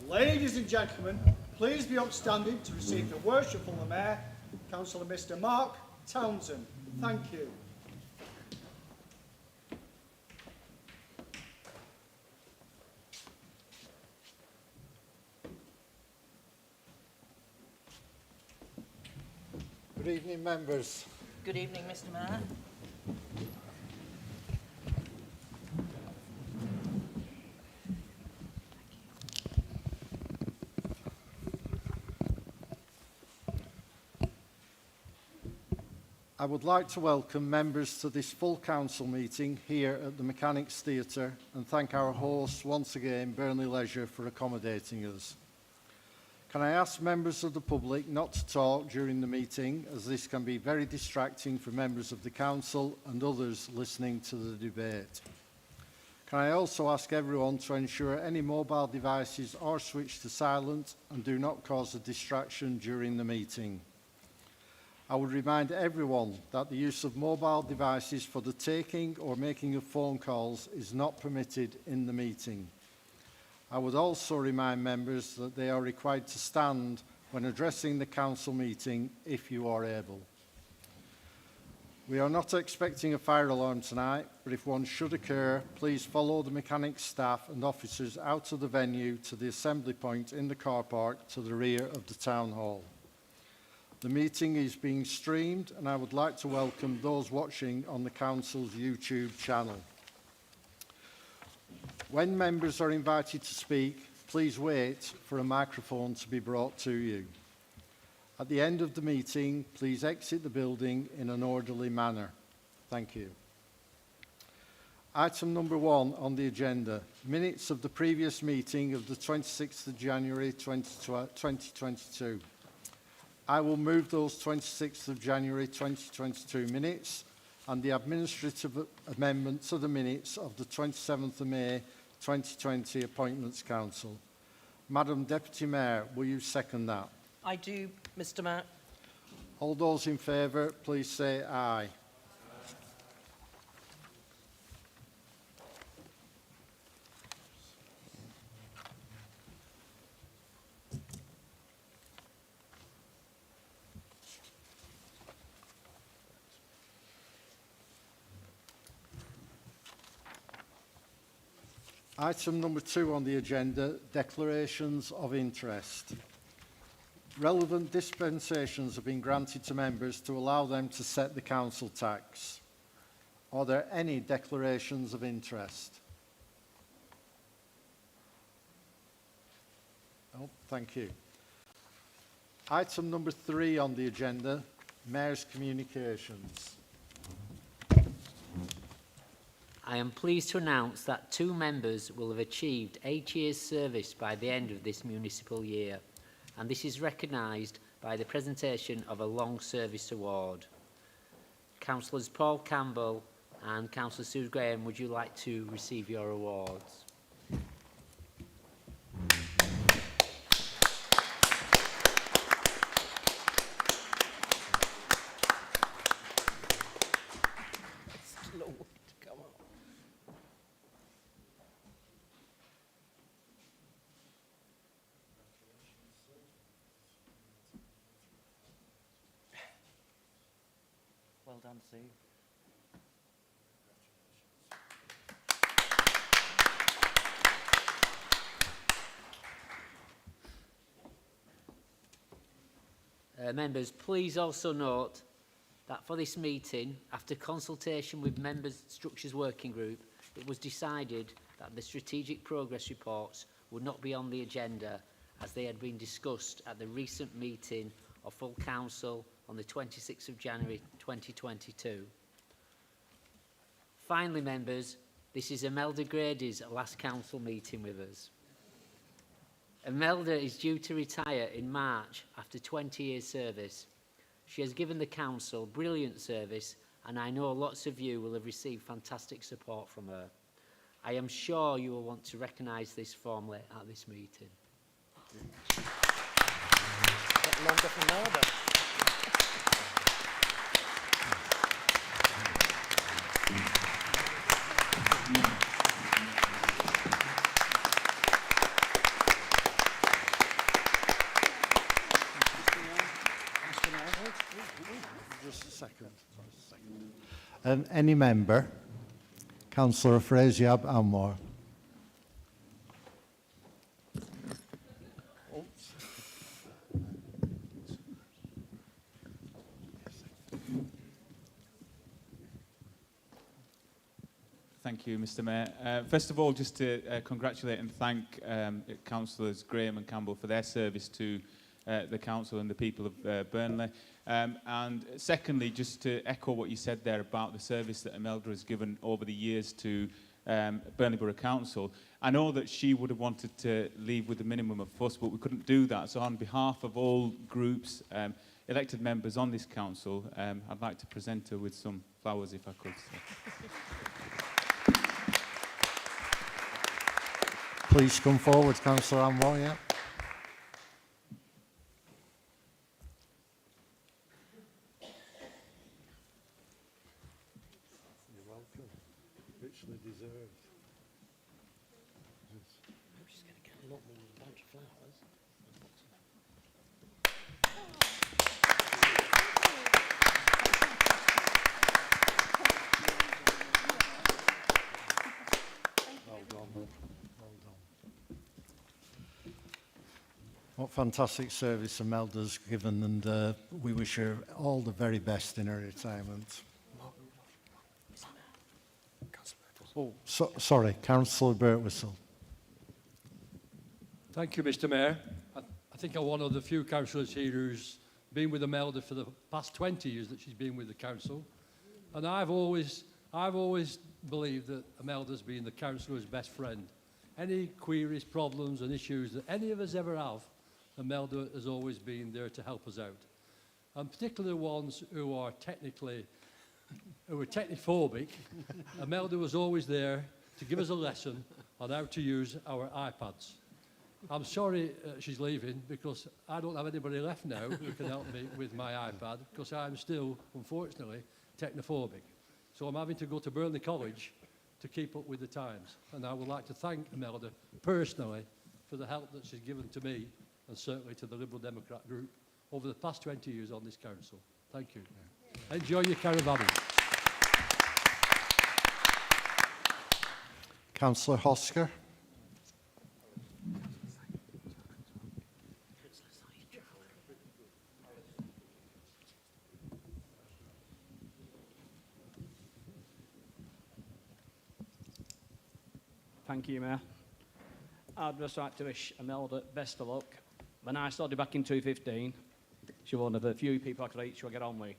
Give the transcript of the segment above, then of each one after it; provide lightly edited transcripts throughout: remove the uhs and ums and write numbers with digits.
Ladies and gentlemen, please be upstanding to receive the worship from the Mayor, Councillor Mr. Mark Townsend. Thank you. Good evening, members. Good evening, Mr. Mayor. I would like to welcome members to this full council meeting here at the Mechanics Theatre and thank our hosts once again, Burnley Leisure, for accommodating us. Can I ask members of the public not to talk during the meeting, as this can be very distracting for members of the council and others listening to the debate. Can I also ask everyone to ensure any mobile devices are switched to silent and do not cause a distraction during the meeting. I would remind everyone that the use of mobile devices for the taking or making of phone calls is not permitted in the meeting. I would also remind members that they are required to stand when addressing the council meeting if you are able. We are not expecting a fire alarm tonight, but if one should occur, please follow the mechanics staff and officers out of the venue to the assembly point in the car park to the rear of the town hall. The meeting is being streamed and I would like to welcome those watching on the council's YouTube channel. When members are invited to speak, please wait for a microphone to be brought to you. At the end of the meeting, please exit the building in an orderly manner. Thank you. Item number 1 on the agenda, minutes of the previous meeting of the 26th of January 2022. I will move those 26th of January 2022 minutes and the administrative amendment to the minutes of the 27th of May 2020 Appointments Council. Madam Deputy Mayor, will you second that? I do, Mr. Mayor. All those in favour, please say aye. Item number 2 on the agenda, declarations of interest. Relevant dispensations have been granted to members to allow them to set the council tax. Are there any declarations of interest? Oh, thank you. Item number 3 on the agenda, Mayor's communications. I am pleased to announce that 2 members will have achieved 8 years' service by the end of this municipal year, and this is recognised by the presentation of a Long Service Award. Councillors Paul Campbell and Councillor Sue Graham, would you like to receive your awards? Well done, Sue. Members, please also note that for this meeting, after consultation with Members' Structures Working Group, it was decided that the strategic progress reports would not be on the agenda as they had been discussed at the recent meeting of Full Council on the 26th of January 2022. Finally, members, this is Imelda Grady's last council meeting with us. Imelda is due to retire in March after 20 years service. She has given the council brilliant service and I know lots of you will have received fantastic support from her. I am sure you will want to recognise this formally at this meeting. Get longer for Imelda. Just a second. Any member? Councillor Afrasiab Almore. Thank you, Mr Mayor. First of all, just to congratulate and thank Councillors Graham and Campbell for their service to the council and the people of Burnley. And secondly, just to echo what you said there about the service that Imelda has given over the years to Burnley Borough Council. I know that she would have wanted to leave with a minimum of fuss, but we couldn't do that. So on behalf of all groups, elected members on this council, I'd like to present her with some flowers if I could. So. Please come forward, Councillor Almore, yeah. You're welcome. Richly deserved. I'm just going to get a lot more than a bunch of flowers. Well done. Well done. What fantastic service Imelda's given, and we wish her all the very best in her retirement. Oh, sorry, Councillor Birtwistle. Thank you, Mr Mayor. I think I'm one of the few councillors here who's been with Imelda for the past 20 years that she's been with the council. And I've always believed that Imelda's been the councillor's best friend. Any queries, problems and issues that any of us ever have, Imelda has always been there to help us out. And particularly the ones who are technically technophobic, Imelda was always there to give us a lesson on how to use our iPads. I'm sorry she's leaving because I don't have anybody left now who can help me with my iPad because I'm still, unfortunately, technophobic. So I'm having to go to Burnley College to keep up with the times. And I would like to thank Imelda personally for the help that she's given to me and certainly to the Liberal Democrat group over the past 20 years on this council. Thank you. Enjoy your caravanning. Councillor Hosker. Thank you, Mayor. I'd just like to wish Imelda best of luck. When I started back in 2015, she was one of the few people I could actually get on with.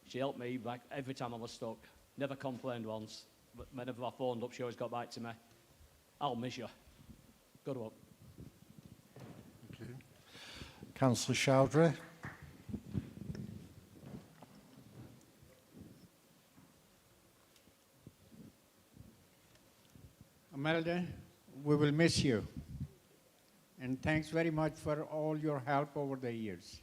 She helped me back every time I was stuck. Never complained once. But whenever I phoned up, she always got back to me. I'll miss you. Good luck. Thank you. Councillor Chowdhury. Imelda, we will miss you. And thanks very much for all your help over the years.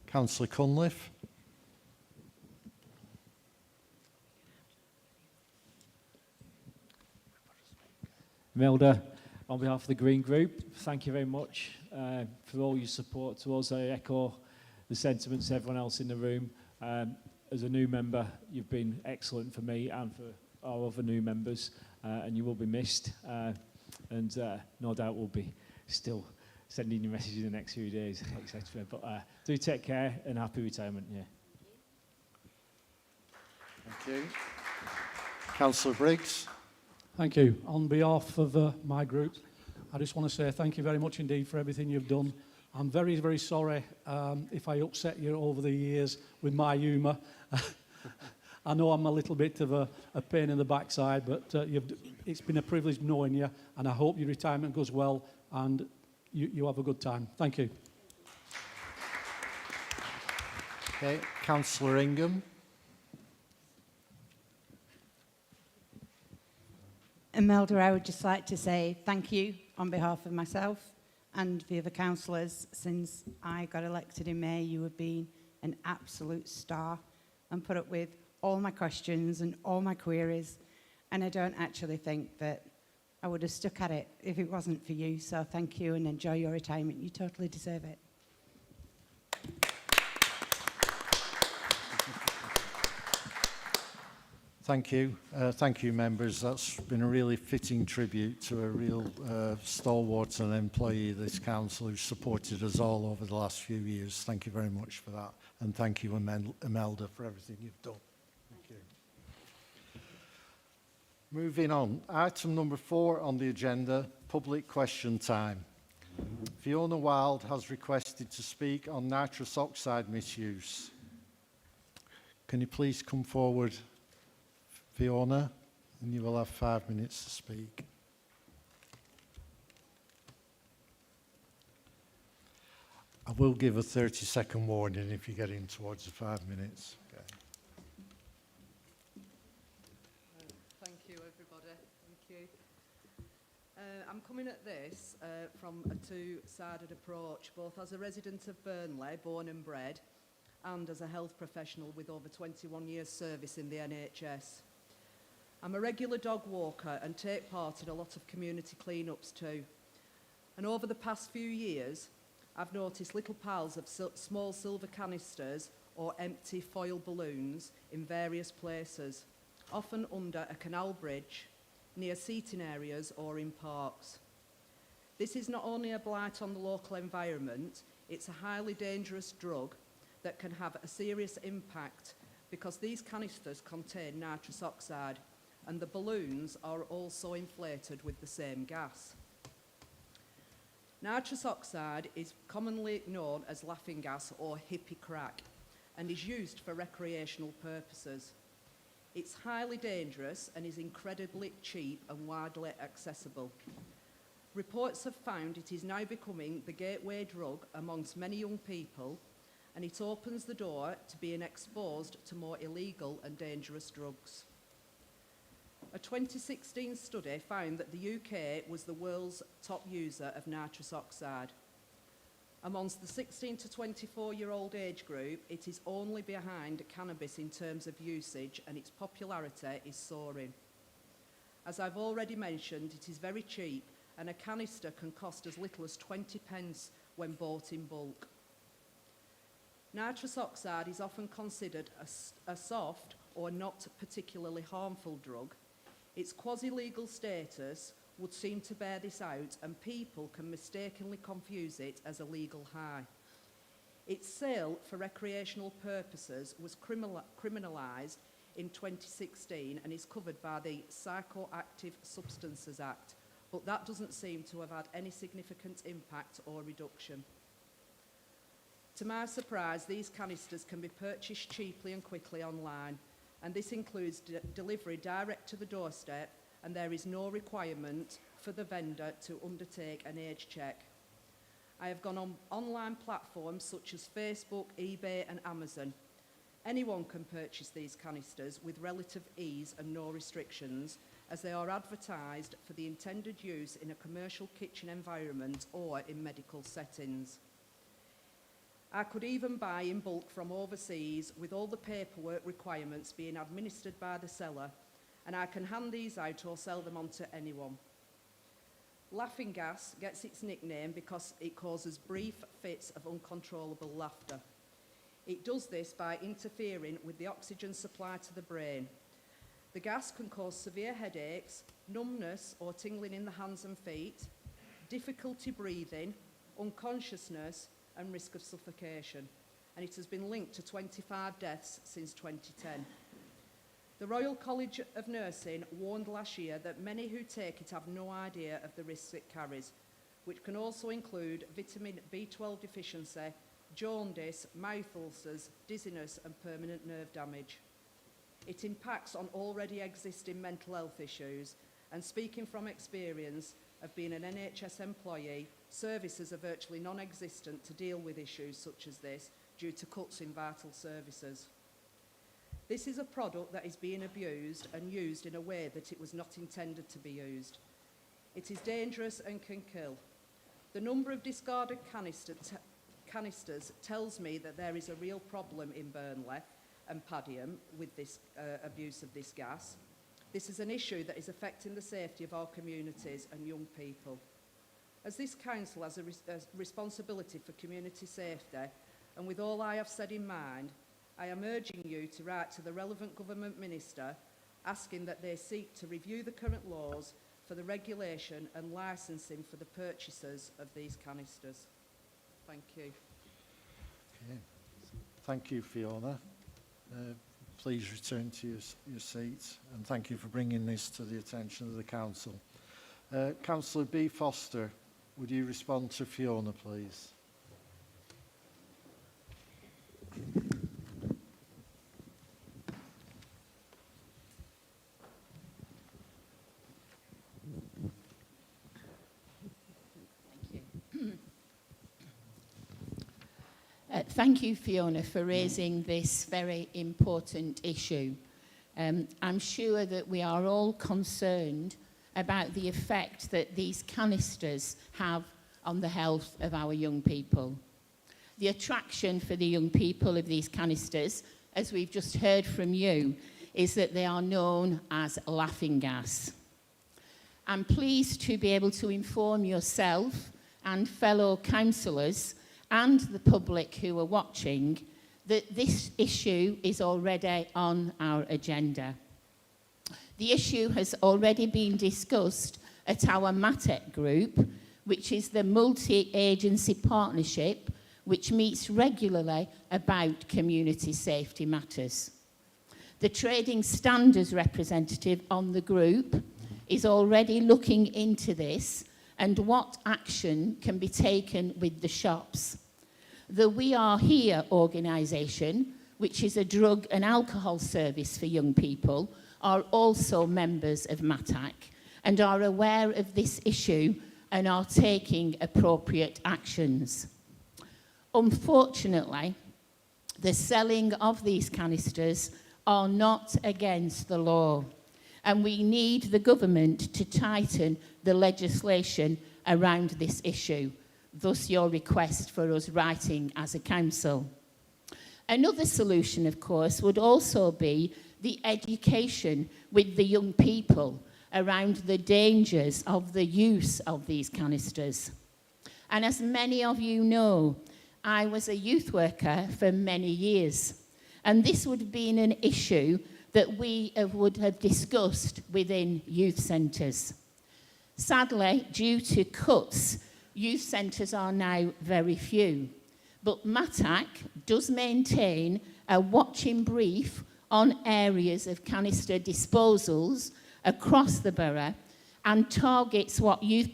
Councillor Cunliffe. Imelda, on behalf of the Green Group, thank you very much for all your support to us. I echo the sentiments of everyone else in the room. As a new member, you've been excellent for me and for our other new members, and you will be missed. And no doubt we'll be still sending you messages in the next few days, etc. But do take care and happy retirement. Yeah. Thank you. Councillor Briggs. Thank you. On behalf of my group, I just want to say thank you very much indeed for everything you've done. I'm very, very sorry if I upset you over the years with my humour. I know I'm a little bit of a pain in the backside, but it's been a privilege knowing you, and I hope your retirement goes well and you have a good time. Thank you. Okay, Councillor Ingham. Imelda, I would just like to say thank you on behalf of myself and the other councillors. Since I got elected in May, you have been an absolute star and put up with all my questions and all my queries. And I don't actually think that I would have stuck at it if it wasn't for you. So thank you and enjoy your retirement. You totally deserve it. Thank you. Thank you, members. That's been a really fitting tribute to a real stalwart and employee of this council who's supported us all over the last few years. Thank you very much for that. And thank you, Imelda, for everything you've done. Thank you. Moving on. Item number 4 on the agenda, public question time. Fiona Wilde has requested to speak on nitrous oxide misuse. Can you please come forward, Fiona, and you will have 5 minutes to speak. I will give a 30-second warning if you get in towards the 5 minutes. Okay. Thank you, everybody. Thank you. I'm coming at this from a two-sided approach, both as a resident of Burnley, born and bred, and as a health professional with over 21 years' service in the NHS. I'm a regular dog walker and take part in a lot of community clean-ups too. And over the past few years, I've noticed little piles of small silver canisters or empty foil balloons in various places, often under a canal bridge, near seating areas or in parks. This is not only a blight on the local environment, it's a highly dangerous drug that can have a serious impact because these canisters contain nitrous oxide, and the balloons are also inflated with the same gas. Nitrous oxide is commonly known as laughing gas or hippie crack and is used for recreational purposes. It's highly dangerous and is incredibly cheap and widely accessible. Reports have found it is now becoming the gateway drug amongst many young people, and it opens the door to being exposed to more illegal and dangerous drugs. A 2016 study found that the UK was the world's top user of nitrous oxide. Amongst the 16 to 24-year-old age group, it is only behind cannabis in terms of usage, and its popularity is soaring. As I've already mentioned, it is very cheap, and a canister can cost as little as 20 pence when bought in bulk. Nitrous oxide is often considered a soft or not particularly harmful drug. Its quasi-legal status would seem to bear this out, and people can mistakenly confuse it as a legal high. Its sale for recreational purposes was criminalised in 2016 and is covered by the Psychoactive Substances Act, but that doesn't seem to have had any significant impact or reduction. To my surprise, these canisters can be purchased cheaply and quickly online, and this includes delivery direct to the doorstep, and there is no requirement for the vendor to undertake an age check. I have gone on online platforms such as Facebook, eBay and Amazon. Anyone can purchase these canisters with relative ease and no restrictions, as they are advertised for the intended use in a commercial kitchen environment or in medical settings. I could even buy in bulk from overseas with all the paperwork requirements being administered by the seller, and I can hand these out or sell them on to anyone. Laughing gas gets its nickname because it causes brief fits of uncontrollable laughter. It does this by interfering with the oxygen supply to the brain. The gas can cause severe headaches, numbness or tingling in the hands and feet, difficulty breathing, unconsciousness, and risk of suffocation, and it has been linked to 25 deaths since 2010. The Royal College of Nursing warned last year that many who take it have no idea of the risks it carries, which can also include vitamin B12 deficiency, jaundice, mouth ulcers, dizziness, and permanent nerve damage. It impacts on already existing mental health issues, and speaking from experience of being an NHS employee, services are virtually non-existent to deal with issues such as this due to cuts in vital services. This is a product that is being abused and used in a way that it was not intended to be used. It is dangerous and can kill. The number of discarded canisters tells me that there is a real problem in Burnley and Padiham with this abuse of this gas. This is an issue that is affecting the safety of our communities and young people. As this council has a responsibility for community safety, and with all I have said in mind, I am urging you to write to the relevant government minister asking that they seek to review the current laws for the regulation and licensing for the purchasers of these canisters. Thank you. Okay. Thank you, Fiona. Please return to your seat, and thank you for bringing this to the attention of the council. Councillor B. Foster, would you respond to Fiona, please? Thank you, Fiona, for raising this very important issue. I'm sure that we are all concerned about the effect that these canisters have on the health of our young people. The attraction for the young people of these canisters, as we've just heard from you, is that they are known as laughing gas. I'm pleased to be able to inform yourself and fellow councillors and the public who are watching that this issue is already on our agenda. The issue has already been discussed at our MATEC group, which is the multi-agency partnership which meets regularly about community safety matters. The trading standards representative on the group is already looking into this and what action can be taken with the shops. The We Are Here organisation, which is a drug and alcohol service for young people, are also members of MATAC and are aware of this issue and are taking appropriate actions. Unfortunately, the selling of these canisters are not against the law, and we need the government to tighten the legislation around this issue, thus your request for us writing as a council. Another solution, of course, would also be the education with the young people around the dangers of the use of these canisters. And as many of you know, I was a youth worker for many years, and this would have been an issue that we would have discussed within youth centres. Sadly, due to cuts, youth centres are now very few, but MATAC does maintain a watching brief on areas of canister disposals across the borough and targets what youth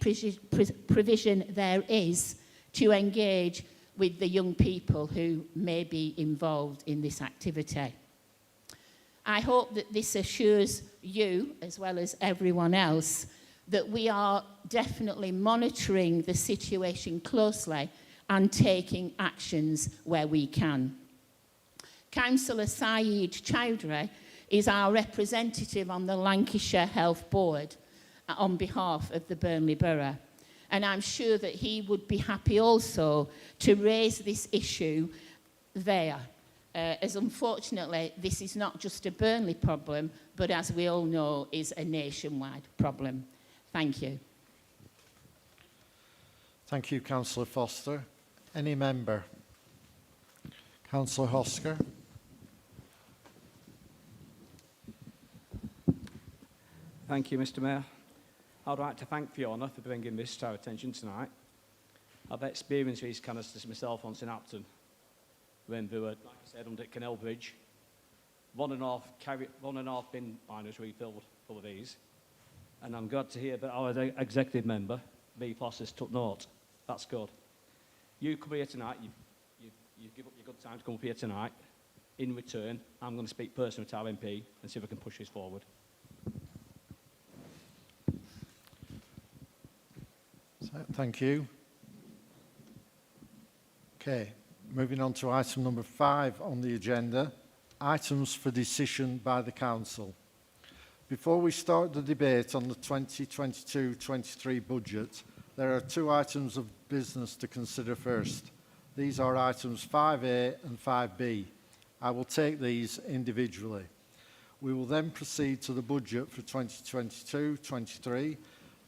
provision there is to engage with the young people who may be involved in this activity. I hope that this assures you, as well as everyone else, that we are definitely monitoring the situation closely and taking actions where we can. Councillor Saeed Chowdhury is our representative on the Lancashire Health Board on behalf of the Burnley Borough. And I'm sure that he would be happy also to raise this issue there, as unfortunately this is not just a Burnley problem, but as we all know is a nationwide problem. Thank you. Thank you, Councillor Foster. Any member? Councillor Hosker. Thank you, Mr. Mayor. I'd like to thank Fiona for bringing this to our attention tonight. I've experienced these canisters myself once in Upton, when they were, like I said, under Canal Bridge. 1.5 bin liners refilled full of these. And I'm glad to hear that our executive member, B. Foster's, took note. That's good. You come here tonight, you give up your good time to come up here tonight. In return, I'm going to speak personally to our MP and see if I can push this forward. Thank you. Okay, moving on to item number 5 on the agenda, items for decision by the Council. Before we start the debate on the 2022-23 budget, there are 2 items of business to consider first. These are items 5A and 5B. I will take these individually. We will then proceed to the budget for 2022-23.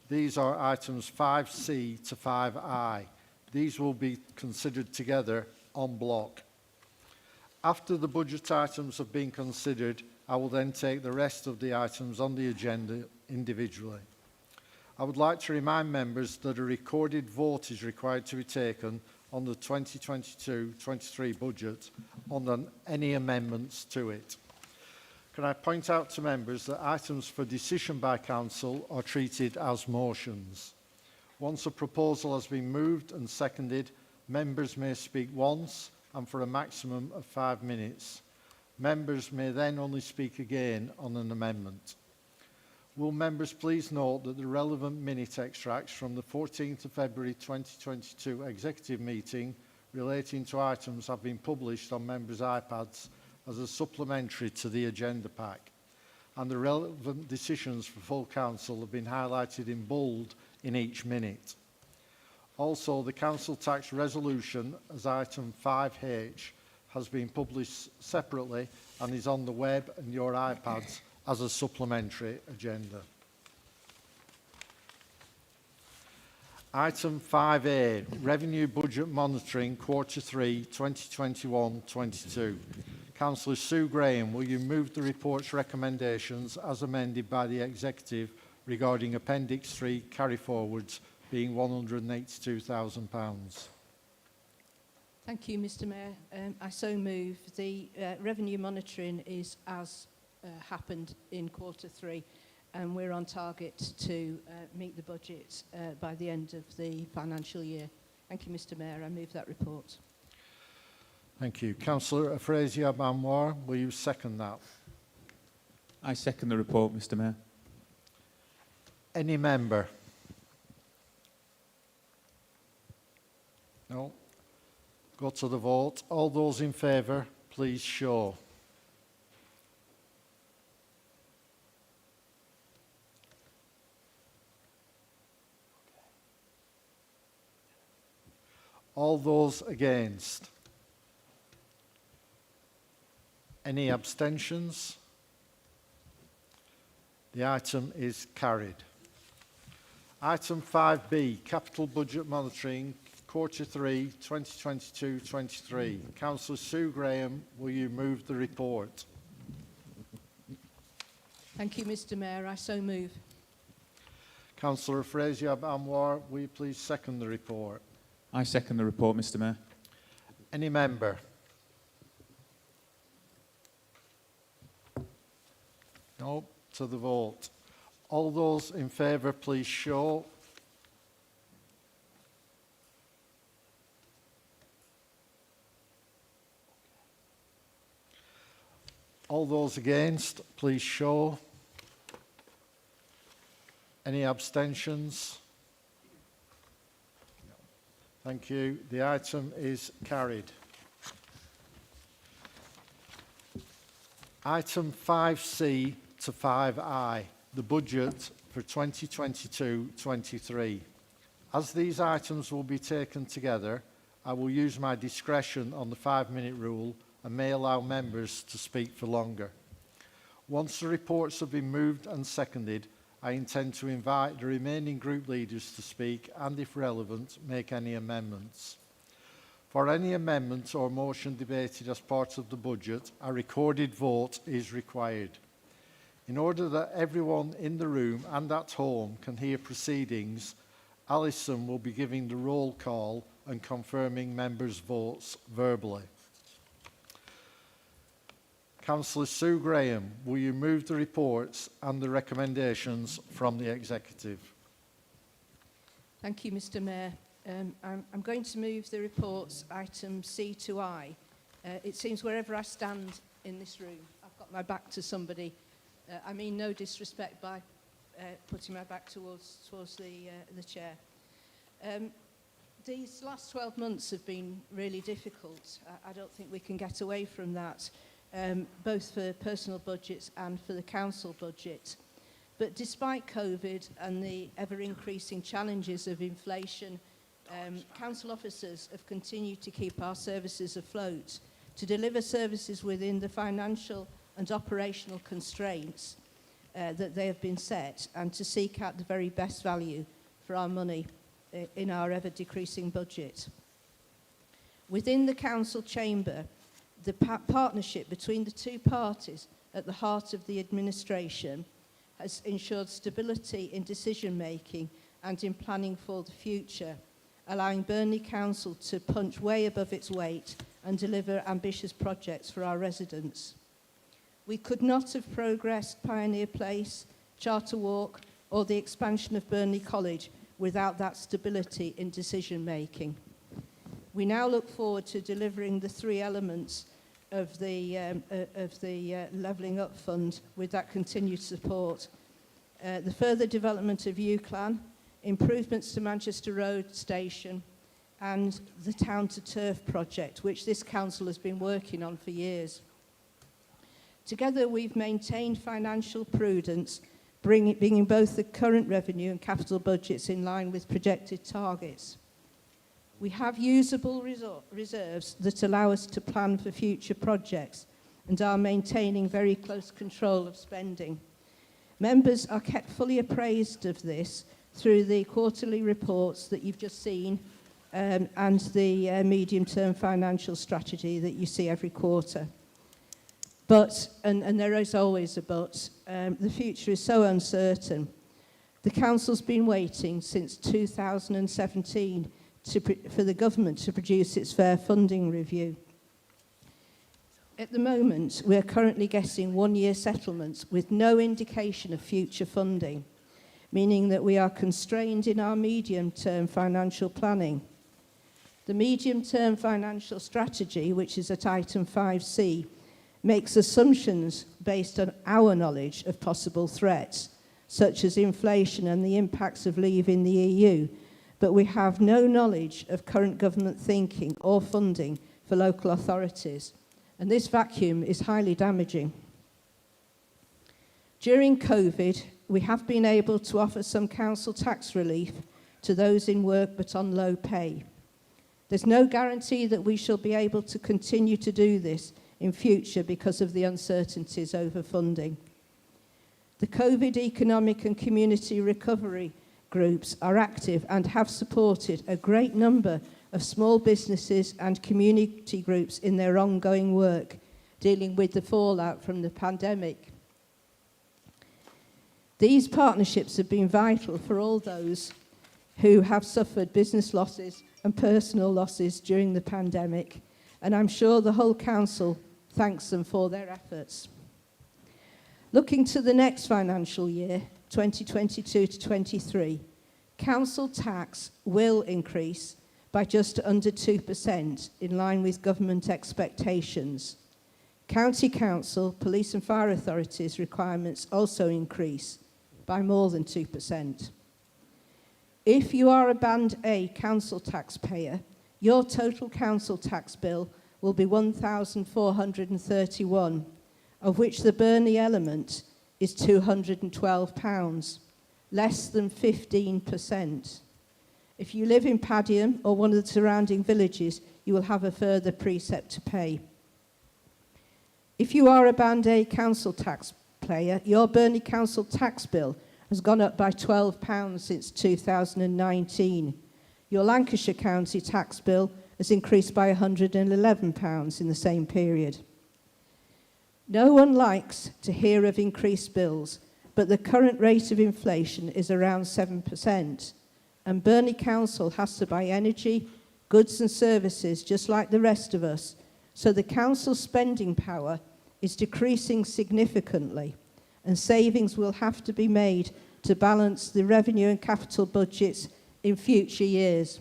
These are items 5C to 5I. These will be considered together en bloc. After the budget items have been considered, I will then take the rest of the items on the agenda individually. I would like to remind members that a recorded vote is required to be taken on the 2022-23 budget on any amendments to it. Can I point out to members that items for decision by council are treated as motions. Once a proposal has been moved and seconded, members may speak once and for a maximum of 5 minutes. Members may then only speak again on an amendment. Will members please note that the relevant minute extracts from the 14th of February 2022 executive meeting relating to items have been published on members' iPads as a supplementary to the agenda pack, and the relevant decisions for full council have been highlighted in bold in each minute. Also, the council tax resolution as item 5H has been published separately and is on the web and your iPads as a supplementary agenda. Item 5A, Revenue Budget Monitoring, Quarter 3, 2021-22. Councillor Sue Graham, will you move the report's recommendations as amended by the Executive regarding Appendix 3 carry-forwards being £182,000? Thank you, Mr Mayor. I so move. The revenue monitoring is as happened in Quarter 3, and we're on target to meet the budget by the end of the financial year. Thank you, Mr Mayor. I move that report. Thank you. Councillor Afrasiab-Anwar, will you second that? I second the report, Mr Mayor. Any member? No. Go to the vote. All those in favour, please show. All those against? Any abstentions? The item is carried. Item 5B, Capital Budget Monitoring, Quarter 3, 2022-23. Councillor Sue Graham, will you move the report? Thank you, Mr Mayor. I so move. Councillor Afrasiab-Anwar, will you please second the report? I second the report, Mr Mayor. Any member? No. To the vote. All those in favour, please show. All those against, please show. Any abstentions? Thank you. The item is carried. Item 5C to 5I, the budget for 2022-23. As these items will be taken together, I will use my discretion on the 5-minute rule and may allow members to speak for longer. Once the reports have been moved and seconded, I intend to invite the remaining group leaders to speak and, if relevant, make any amendments. For any amendment or motion debated as part of the budget, a recorded vote is required. In order that everyone in the room and at home can hear proceedings, Alison will be giving the roll call and confirming members' votes verbally. Councillor Sue Graham, will you move the reports and the recommendations from the Executive? Thank you, Mr Mayor. I'm going to move the reports item C to I. It seems wherever I stand in this room, I've got my back to somebody. I mean no disrespect by putting my back towards the chair. These last 12 months have been really difficult. I don't think we can get away from that, both for personal budgets and for the council budget. But despite COVID and the ever-increasing challenges of inflation, council officers have continued to keep our services afloat, to deliver services within the financial and operational constraints that they have been set, and to seek out the very best value for our money in our ever-decreasing budget. Within the council chamber, the partnership between the two parties at the heart of the administration has ensured stability in decision-making and in planning for the future, allowing Burnley Council to punch way above its weight and deliver ambitious projects for our residents. We could not have progressed Pioneer Place, Charter Walk, or the expansion of Burnley College without that stability in decision-making. We now look forward to delivering the three elements of the Levelling Up Fund with that continued support. The further development of UCLAN, improvements to Manchester Road Station, and the Town to Turf project, which this council has been working on for years. Together, we've maintained financial prudence, bringing both the current revenue and capital budgets in line with projected targets. We have usable reserves that allow us to plan for future projects and are maintaining very close control of spending. Members are kept fully appraised of this through the quarterly reports that you've just seen and the medium-term financial strategy that you see every quarter. But, and there is always a but, the future is so uncertain. The council's been waiting since 2017 for the government to produce its fair funding review. At the moment, we are currently getting one-year settlements with no indication of future funding, meaning that we are constrained in our medium-term financial planning. The medium-term financial strategy, which is at item 5C, makes assumptions based on our knowledge of possible threats, such as inflation and the impacts of leaving the EU, but we have no knowledge of current government thinking or funding for local authorities, and this vacuum is highly damaging. During COVID, we have been able to offer some council tax relief to those in work but on low pay. There's no guarantee that we shall be able to continue to do this in future because of the uncertainties over funding. The COVID economic and community recovery groups are active and have supported a great number of small businesses and community groups in their ongoing work dealing with the fallout from the pandemic. These partnerships have been vital for all those who have suffered business losses and personal losses during the pandemic, and I'm sure the whole council thanks them for their efforts. Looking to the next financial year, 2022 to 23, council tax will increase by just under 2% in line with government expectations. County council, police and fire authorities requirements also increase by more than 2%. If you are a Band A council taxpayer, your total council tax bill will be £1,431, of which the Burnley element is £212, less than 15%. If you live in Padiham or one of the surrounding villages, you will have a further precept to pay. If you are a Band A council taxpayer, your Burnley council tax bill has gone up by £12 since 2019. Your Lancashire County tax bill has increased by £111 in the same period. No one likes to hear of increased bills, but the current rate of inflation is around 7%, and Burnley Council has to buy energy, goods and services just like the rest of us, so the council's spending power is decreasing significantly, and savings will have to be made to balance the revenue and capital budgets in future years.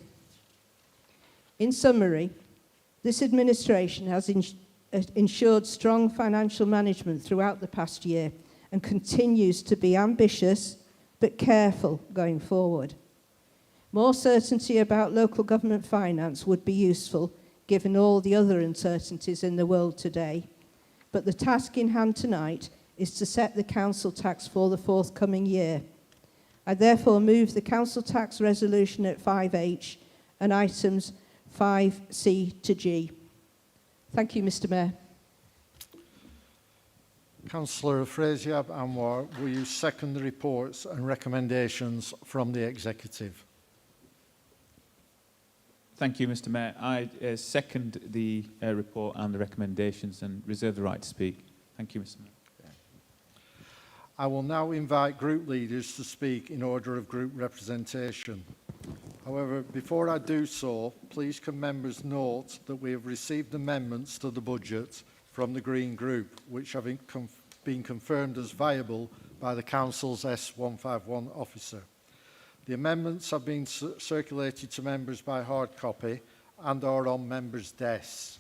In summary, this administration has ensured strong financial management throughout the past year and continues to be ambitious but careful going forward. More certainty about local government finance would be useful given all the other uncertainties in the world today, but the task in hand tonight is to set the council tax for the forthcoming year. I therefore move the council tax resolution at 5H and items 5C to G. Thank you, Mr. Mayor. Councillor Fraziab Anwar, will you second the reports and recommendations from the Executive? Thank you, Mr Mayor. I second the report and the recommendations and reserve the right to speak. Thank you, Mr Mayor. I will now invite group leaders to speak in order of group representation. However, before I do so, please can members note that we have received amendments to the budget from the Green Group, which have been confirmed as viable by the Council's S151 officer. The amendments have been circulated to members by hard copy and are on members' desks.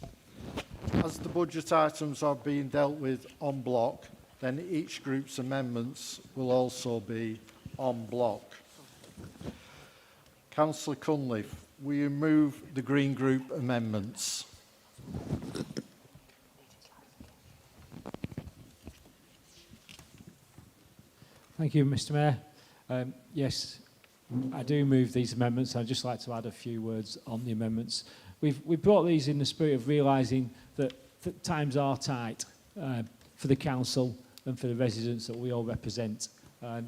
As the budget items are being dealt with en bloc, then each group's amendments will also be en bloc. Councillor Cunliffe, will you move the Green Group amendments? Thank you, Mr Mayor. Yes, I do move these amendments. I'd just like to add a few words on the amendments. We've brought these in the spirit of realising that times are tight for the council and for the residents that we all represent. I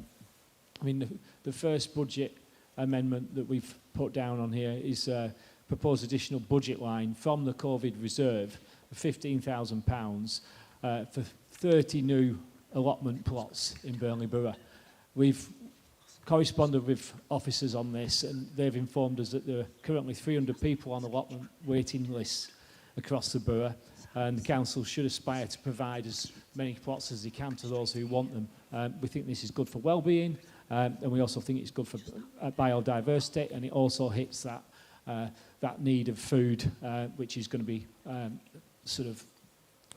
mean, the first budget amendment that we've put down on here is a proposed additional budget line from the COVID reserve of £15,000 for 30 new allotment plots in Burnley Borough. We've corresponded with officers on this, and they've informed us that there are currently 300 people on allotment waiting lists across the borough, and the council should aspire to provide as many plots as they can to those who want them. We think this is good for well-being, and we also think it's good for biodiversity, and it also hits that need of food, which is going to be sort of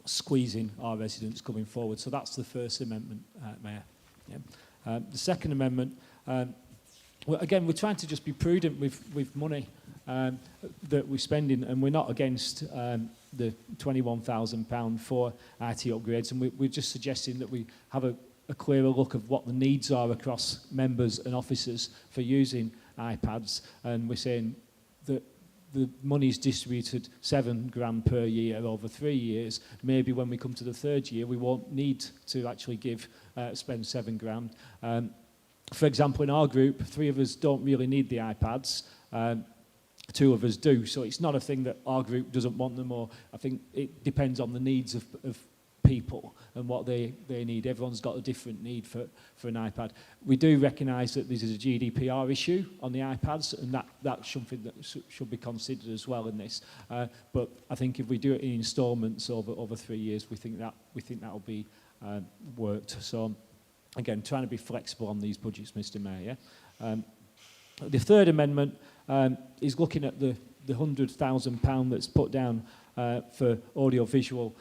squeezing our residents coming forward. So that's the first amendment, Mayor. Yeah. The second amendment, well, again, we're trying to just be prudent with money that we're spending, and we're not against the £21,000 for IT upgrades, and we're just suggesting that we have a clearer look of what the needs are across members and officers for using iPads, and we're saying that the money is distributed £7,000 per year over 3 years. Maybe when we come to the third year, we won't need to actually spend £7,000. For example, in our group, 3 of us don't really need the iPads. 2 of us do. So it's not a thing that our group doesn't want them, or I think it depends on the needs of people and what they need. Everyone's got a different need for an iPad. We do recognise that this is a GDPR issue on the iPads, and that's something that should be considered as well in this. But I think if we do it in instalments over 3 years, we think that will be worked. So again, trying to be flexible on these budgets, Mr Mayor. Yeah? The third amendment is looking at the £100,000 that's put down for audio-visual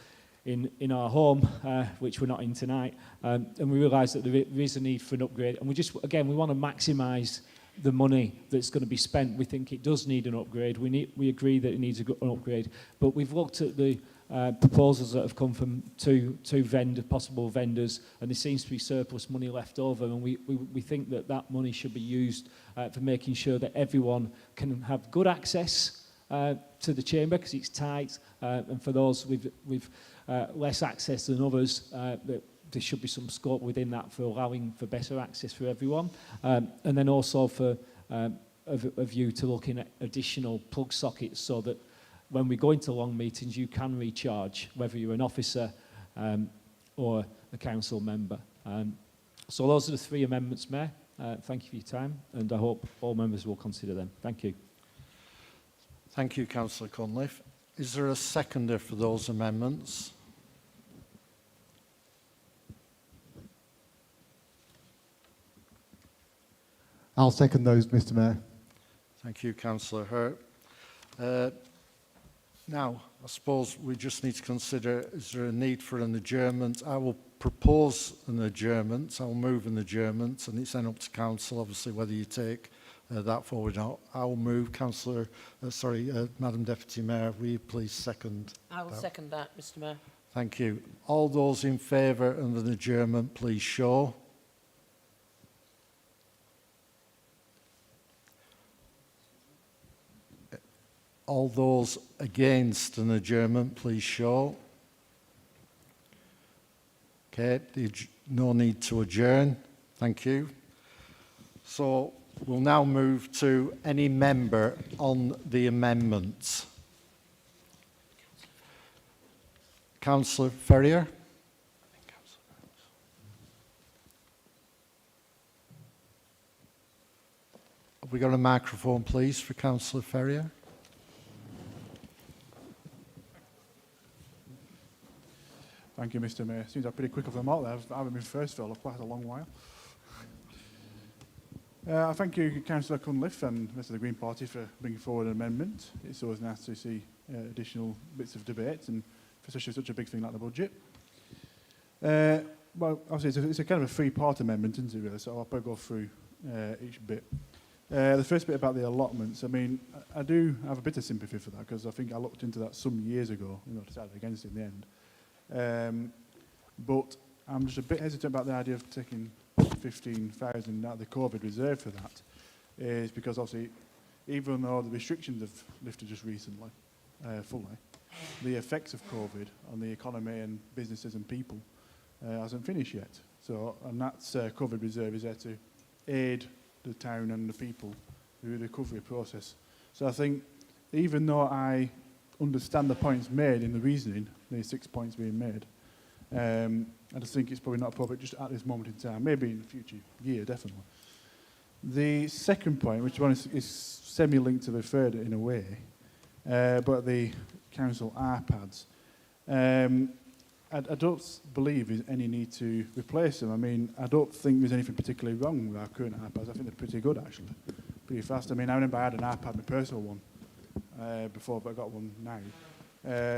in our home, which we're not in tonight, and we realise that there is a need for an upgrade, and we want to maximise the money that's going to be spent. We think it does need an upgrade. We agree that it needs an upgrade, but we've looked at the proposals that have come from two possible vendors, and there seems to be surplus money left over, and we think that money should be used for making sure that everyone can have good access to the chamber, because it's tight, and for those with less access than others, there should be some scope within that for allowing for better access for everyone, and then also for a view to looking at additional plug sockets, so that when we go into long meetings, you can recharge, whether you're an officer or a council member. So those are the 3 amendments, Mayor. Thank you for your time, and I hope all members will consider them. Thank you. Thank you, Councillor Cunliffe. Is there a seconder for those amendments? I'll second those, Mr Mayor. Thank you, Councillor Hurt. Now, I suppose we just need to consider, is there a need for an adjournment? I will propose an adjournment. I'll move an adjournment, and it's then up to Council, obviously, whether you take that forward. I'll move. Madam Deputy Mayor, will you please second? I will second that, Mr Mayor. Thank you. All those in favour of an adjournment, please show. All those against an adjournment, please show. Okay, no need to adjourn. Thank you. So we'll now move to any member on the amendments. Councillor Ferrier. Have we got a microphone, please, for Councillor Ferrier? Thank you, Mr. Mayor. Seems like pretty quick of them out there. I haven't been first for quite a long while. Thank you, Councillor Cunliffe and the rest of the Green Party for bringing forward an amendment. It's always nice to see additional bits of debate, and especially such a big thing like the budget. Well, obviously, it's a kind of a three-part amendment, isn't it, really? So I'll probably go through each bit. The first bit about the allotments, I mean, I do have a bit of sympathy for that, because I think I looked into that some years ago, decided against it in the end. But I'm just a bit hesitant about the idea of taking 15,000 out of the COVID reserve for that, is because obviously, even though the restrictions have lifted just recently, fully, the effects of COVID on the economy and businesses and people hasn't finished yet. So, and that's COVID reserve is there to aid the town and the people through the recovery process. So I think, even though I understand the points made in the reasoning, the 6 points being made, I just think it's probably not appropriate just at this moment in time, maybe in the future year, definitely. The second point, which one is semi-linked to the third in a way, but the council iPads, I don't believe there's any need to replace them. I mean, I don't think there's anything particularly wrong with our current iPads. I think they're pretty good, actually, pretty fast. I mean, I remember I had an iPad, my personal one, before, but I got one now,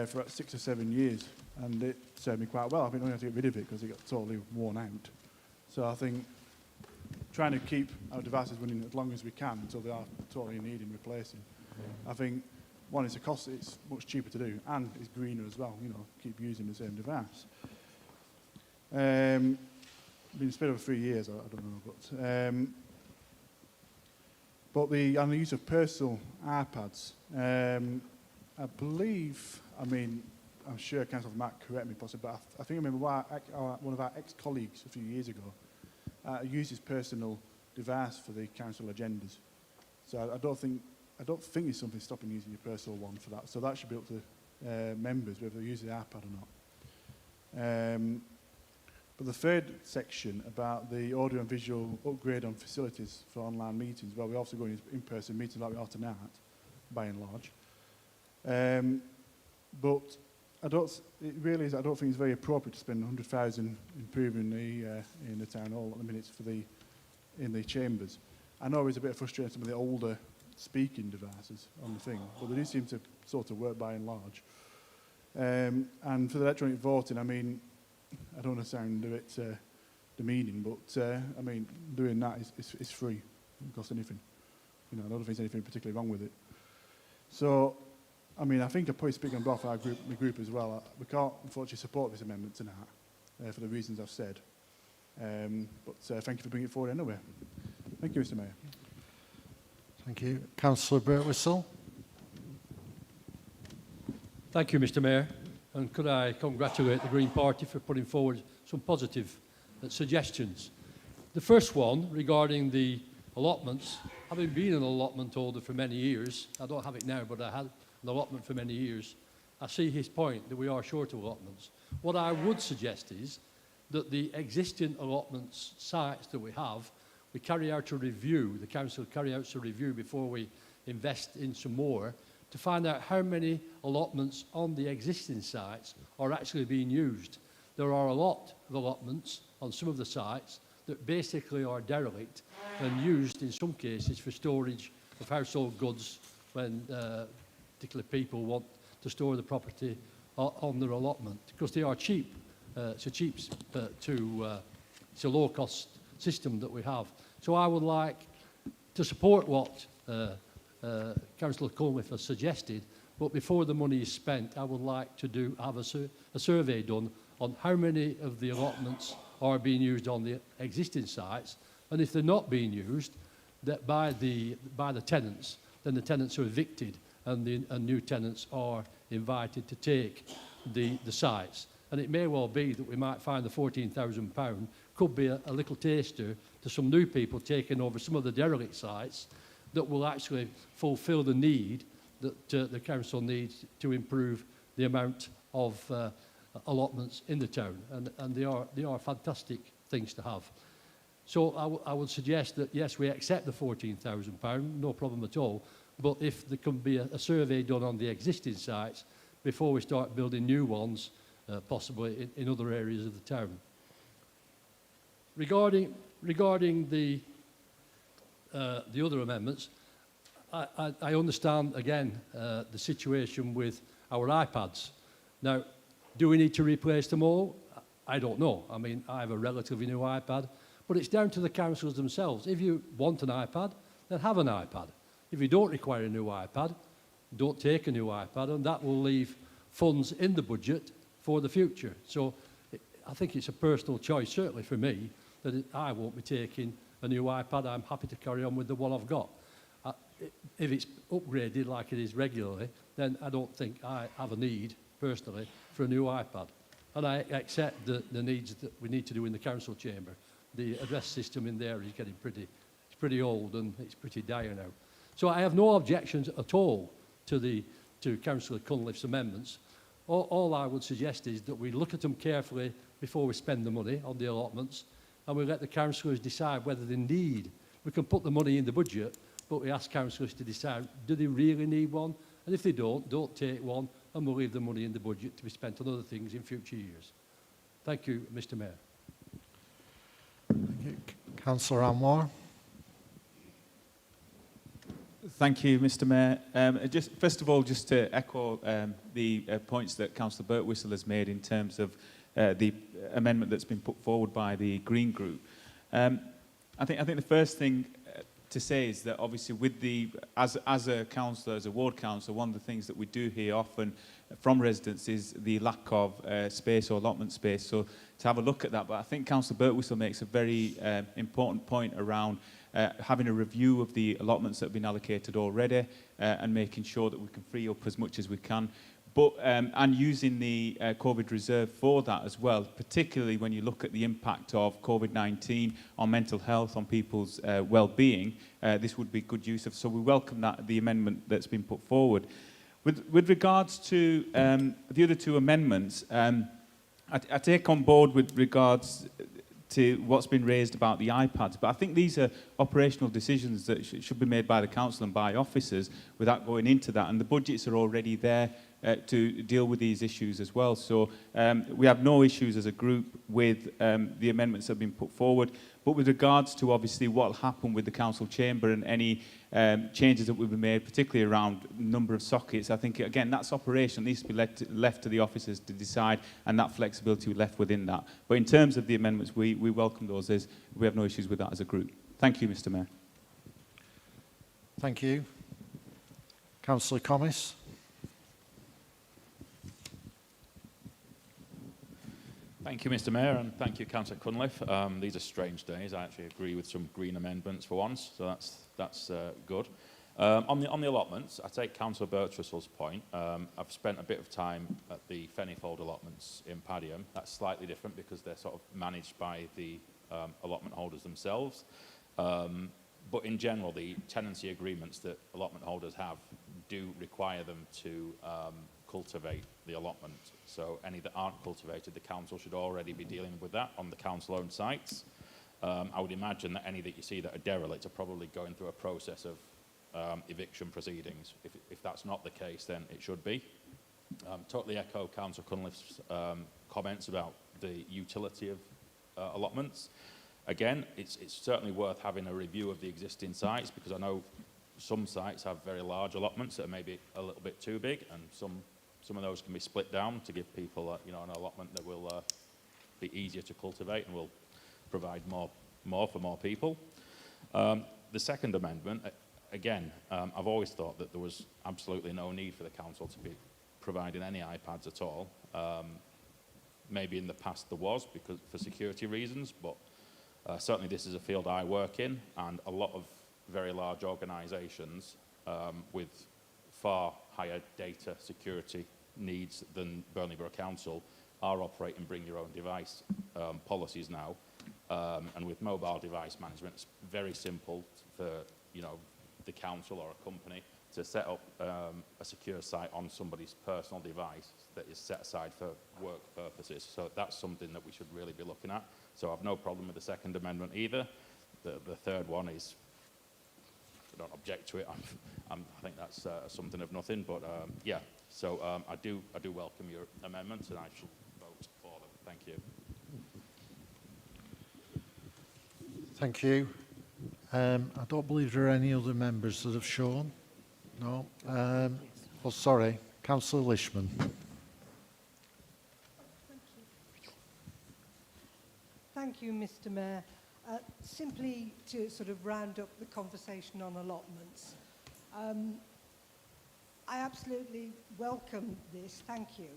for about 6 or 7 years, and it served me quite well. I think I only had to get rid of it because it got totally worn out. So I think trying to keep our devices running as long as we can until they are totally needing replacing. I think, one, it's much cheaper to do, and it's greener as well, keep using the same device. Been split over 3 years, I don't know, but the use of personal iPads, I believe, I mean, I'm sure Councillor might correct me possibly, but I think I remember one of our ex-colleagues a few years ago used his personal device for the council agendas. So I don't think there's something stopping using your personal one for that. So that should be up to members whether they use the iPad or not. But the third section about the audio and visual upgrade on facilities for online meetings, well, we're also going in-person meetings like we are tonight, by and large. But I don't think it's very appropriate to spend 100,000 improving in the town hall at the minute in the chambers. I know there's a bit of frustration with the older speaking devices on the thing, but they do seem to sort of work by and large. And for the electronic voting, I mean, I don't want to sound a bit demeaning, but I mean, doing that is free. It doesn't cost anything. I don't think there's anything particularly wrong with it. So, I mean, I think I'll probably speak on behalf of the group as well. We can't, unfortunately, support this amendment tonight for the reasons I've said. But thank you for bringing it forward anyway. Thank you, Mr. Mayor. Thank you. Councillor Birtwistle. Thank you, Mr. Mayor. And could I congratulate the Green Party for putting forward some positive suggestions. The first one regarding the allotments. Having been an allotment holder for many years, I don't have it now, but I had an allotment for many years, I see his point that we are short of allotments. What I would suggest is that the existing allotments sites that we have, we carry out a review, the council carry out a review before we invest in some more to find out how many allotments on the existing sites are actually being used. There are a lot of allotments on some of the sites that basically are derelict and used in some cases for storage of household goods when particular people want to store the property on their allotment, because they are cheap. It's a low-cost system that we have. So I would like to support what Councillor Cunliffe has suggested, but before the money is spent, I would like to have a survey done on how many of the allotments are being used on the existing sites, and if they're not being used, that by the tenants, then the tenants are evicted, and new tenants are invited to take the sites. And it may well be that we might find the £14,000 could be a little taster to some new people taking over some of the derelict sites that will actually fulfil the need that the council needs to improve the amount of allotments in the town. And they are fantastic things to have. So I would suggest that, yes, we accept the £14,000, no problem at all. But if there can be a survey done on the existing sites before we start building new ones, possibly in other areas of the town. Regarding the other amendments, I understand, again, the situation with our iPads. Now, do we need to replace them all? I don't know. I mean, I have a relatively new iPad, but it's down to the councils themselves. If you want an iPad, then have an iPad. If you don't require a new iPad, don't take a new iPad, and that will leave funds in the budget for the future. So I think it's a personal choice, certainly for me, that I won't be taking a new iPad. I'm happy to carry on with the one I've got. If it's upgraded like it is regularly, then I don't think I have a need, personally, for a new iPad. And I accept the needs that we need to do in the council chamber. The address system in there is getting pretty old and it's pretty dire now. So I have no objections at all to Councillor Cunliffe's amendments. All I would suggest is that we look at them carefully before we spend the money on the allotments, and we let the councillors decide whether they need. We can put the money in the budget, but we ask councillors to decide, do they really need one? And if they don't take one, and we'll leave the money in the budget to be spent on other things in future years. Thank you, Mr. Mayor. Thank you. Councillor Anwar. Thank you, Mr. Mayor. First of all, just to echo the points that Councillor Birtwistle has made in terms of the amendment that's been put forward by the Green Group. I think the first thing to say is that obviously with as a councillor, as a ward councillor, one of the things that we do hear often from residents is the lack of space or allotment space. So to have a look at that, but I think Councillor Birtwistle makes a very important point around having a review of the allotments that have been allocated already and making sure that we can free up as much as we can. But, and using the COVID reserve for that as well, particularly when you look at the impact of COVID-19 on mental health, on people's well-being, this would be good use of. So we welcome the amendment that's been put forward. With regards to the other two amendments, I take on board with regards to what's been raised about the iPads, but I think these are operational decisions that should be made by the council and by officers without going into that, and the budgets are already there to deal with these issues as well. So we have no issues as a group with the amendments that have been put forward, but with regards to obviously what will happen with the council chamber and any changes that will be made, particularly around number of sockets, I think again that's operation needs to be left to the officers to decide, and that flexibility will be left within that. But in terms of the amendments, we welcome those. We have no issues with that as a group. Thank you, Mr. Mayor. Thank you. Councillor Commis. Thank you, Mr. Mayor, and thank you, Councillor Cunliffe. These are strange days. I actually agree with some Green amendments for once, so that's good. On the allotments, I take Councillor Birtwistle's point. I've spent a bit of time at the Fennyfold allotments in Padiham. That's slightly different because they're sort of managed by the allotment holders themselves. But in general, the tenancy agreements that allotment holders have do require them to cultivate the allotment. So any that aren't cultivated, the council should already be dealing with that on the council-owned sites. I would imagine that any that you see that are derelict are probably going through a process of eviction proceedings. If that's not the case, then it should be. Totally echo Councillor Cunliffe's comments about the utility of allotments. Again, it's certainly worth having a review of the existing sites, because I know some sites have very large allotments that are maybe a little bit too big, and some of those can be split down to give people an allotment that will be easier to cultivate and will provide more for more people. The second amendment, again, I've always thought that there was absolutely no need for the council to be providing any iPads at all. Maybe in the past there was, because for security reasons, but certainly this is a field I work in, and a lot of very large organisations with far higher data security needs than Burnley Borough Council are operating bring your own device policies now. And with mobile device management, it's very simple for, you know, the council or a company to set up a secure site on somebody's personal device that is set aside for work purposes. So that's something that we should really be looking at. So I've no problem with the Second Amendment either. The third one is, I don't object to it. I think that's something of nothing. But yeah, so I do welcome your amendments, and I shall vote for them. Thank you. Thank you. I don't believe there are any other members that have shown. No. Oh, sorry, Councillor Lishman. Thank you, Mr. Mayor. Simply to sort of round up the conversation on allotments, I absolutely welcome this, thank you.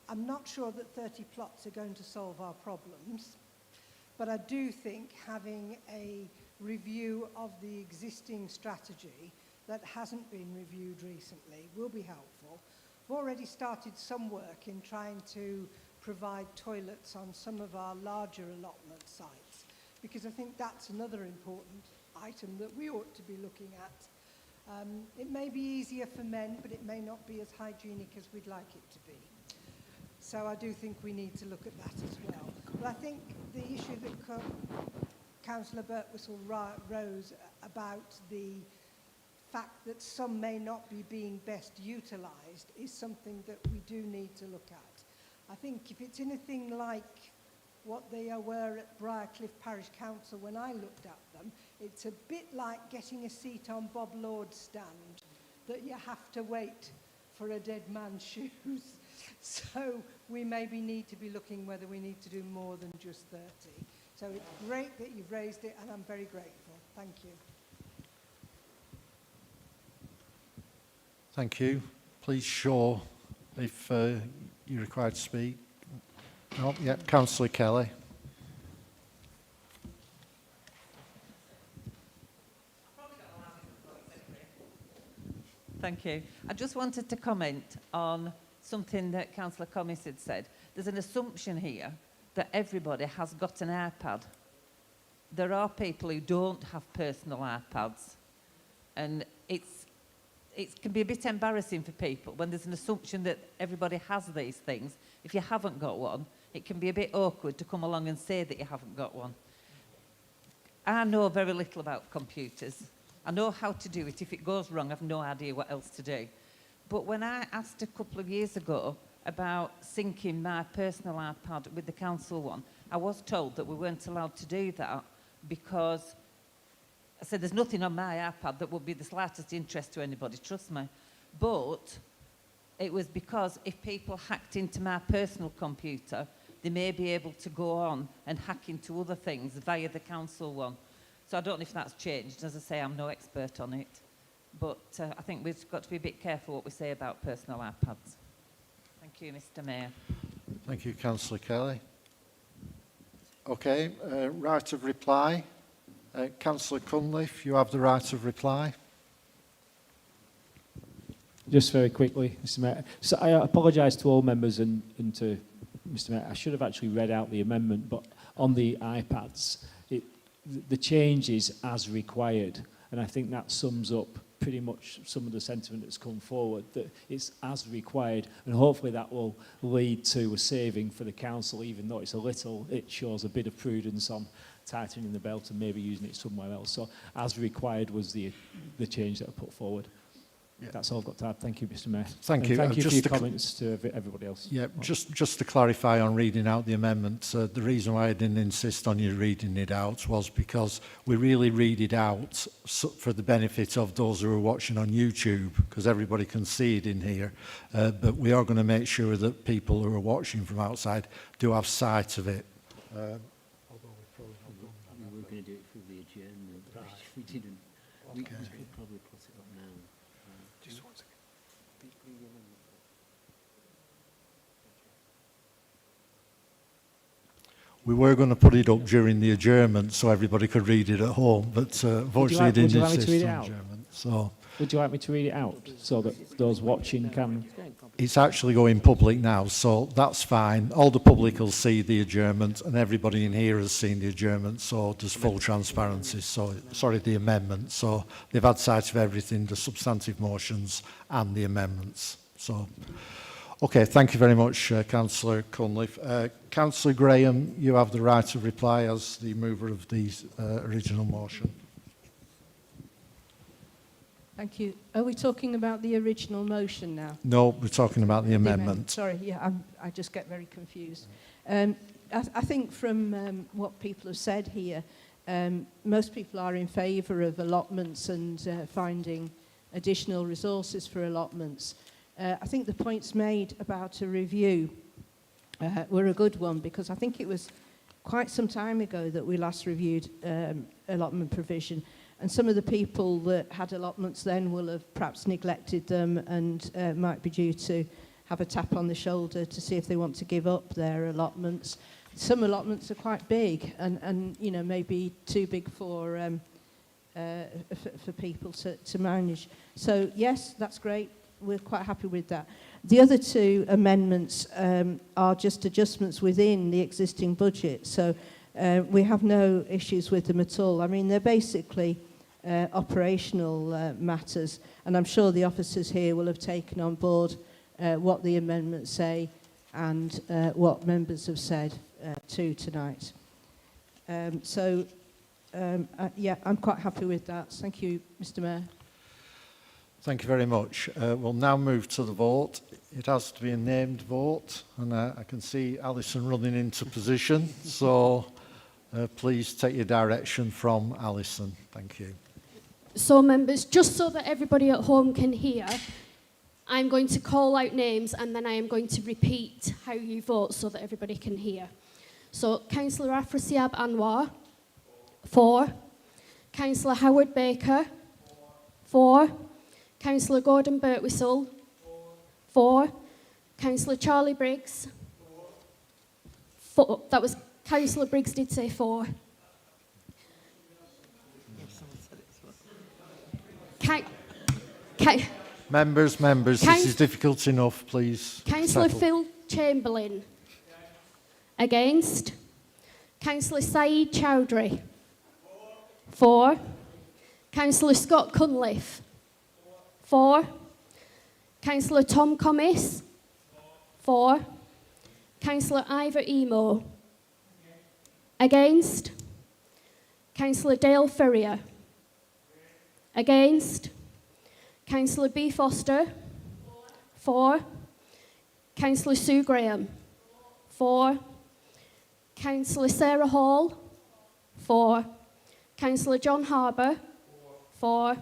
I'm not sure that 30 plots are going to solve our problems, but I do think having a review of the existing strategy that hasn't been reviewed recently will be helpful. We've already started some work in trying to provide toilets on some of our larger allotment sites, because I think that's another important item that we ought to be looking at. It may be easier for men, but it may not be as hygienic as we'd like it to be. So I do think we need to look at that as well. But I think the issue that Councillor Birtwistle rose about the fact that some may not be being best utilised is something that we do need to look at. I think if it's anything like what they were at Briarcliff Parish Council when I looked at them, it's a bit like getting a seat on Bob Lord's stand, that you have to wait for a dead man's shoes. So we maybe need to be looking whether we need to do more than just 30. So it's great that you've raised it, and I'm very grateful. Thank you. Thank you. Please show if you're required to speak. No, yeah, Councillor Kelly. Thank you. I just wanted to comment on something that Councillor Commis had said. There's an assumption here that everybody has got an iPad. There are people who don't have personal iPads, and it can be a bit embarrassing for people when there's an assumption that everybody has these things. If you haven't got one, it can be a bit awkward to come along and say that you haven't got one. I know very little about computers. I know how to do it. If it goes wrong, I've no idea what else to do. But when I asked a couple of years ago about syncing my personal iPad with the council one, I was told that we weren't allowed to do that because I said there's nothing on my iPad that would be the slightest interest to anybody, trust me. But it was because if people hacked into my personal computer, they may be able to go on and hack into other things via the council one. So I don't know if that's changed. As I say, I'm no expert on it. But I think we've got to be a bit careful what we say about personal iPads. Thank you, Mr. Mayor. Thank you, Councillor Kelly. Okay, right of reply. Councillor Cunliffe, you have the right of reply. Just very quickly, Mr. Mayor. So I apologise to all members and to Mr. Mayor. I should have actually read out the amendment, but on the iPads, the change is as required, and I think that sums up pretty much some of the sentiment that's come forward, that it's as required, and hopefully that will lead to a saving for the council. Even though it's a little, it shows a bit of prudence on tightening the belt and maybe using it somewhere else. So as required was the change that I put forward. Yeah. That's all I've got to add. Thank you, Mr. Mayor. Thank you. Thank you for your comments to everybody else. Yeah, just to clarify on reading out the amendments, the reason why I didn't insist on you reading it out was because we really read it out for the benefit of those who are watching on YouTube, because everybody can see it in here. But we are going to make sure that people who are watching from outside do have sight of it. We were going to do it through the adjournment, but we didn't. We could probably put it up now. Just 1 second. We were going to put it up during the adjournment so everybody could read it at home, but unfortunately it didn't insist on adjournment. So Would you like me to read it out so that those watching can... it's actually going public now, so that's fine. All the public will see the adjournment, and everybody in here has seen the adjournment, so there's full transparency. So, sorry, the amendment. So they've had sight of everything, the substantive motions and the amendments. So, okay, thank you very much, Councillor Cunliffe. Councillor Graham, you have the right to reply as the mover of the original motion. Thank you. Are we talking about the original motion now? No, we're talking about the amendment. Sorry, yeah, I just get very confused. I think from what people have said here, most people are in favour of allotments and finding additional resources for allotments. I think the points made about a review were a good one, because I think it was quite some time ago that we last reviewed allotment provision. And some of the people that had allotments then will have perhaps neglected them and might be due to have a tap on the shoulder to see if they want to give up their allotments. Some allotments are quite big and you know, maybe too big for people to manage. So yes, that's great. We're quite happy with that. The other two amendments are just adjustments within the existing budget. So we have no issues with them at all. I mean, they're basically operational matters, and I'm sure the officers here will have taken on board what the amendments say and what members have said too tonight. Yeah, I'm quite happy with that. Thank you, Mr. Mayor. Thank you very much. We'll now move to the vote. It has to be a named vote, and I can see Alison running into position, so please take your direction from Alison. Thank you. So members, just so that everybody at home can hear, I'm going to call out names and then I am going to repeat how you vote so that everybody can hear. So Councillor Afrasiab Anwar, 4. Councillor Howard Baker, 4. Councillor Gordon Birtwistle, 4. Councillor Charlie Briggs, 4. That was Councillor Briggs did say 4. Members, this is difficult enough, please. Councillor settle. Phil Chamberlain. Against. Councillor Saeed Chowdhury. 4. Councillor Scott Cunliffe. 4. Councillor Tom Commis. 4. Councillor Ivor Emo. Against. Councillor Dale Ferrier. Against. Councillor B Foster. 4. Councillor Sue Graham. 4. Councillor Sarah Hall. 4. Councillor John Harbour. 4.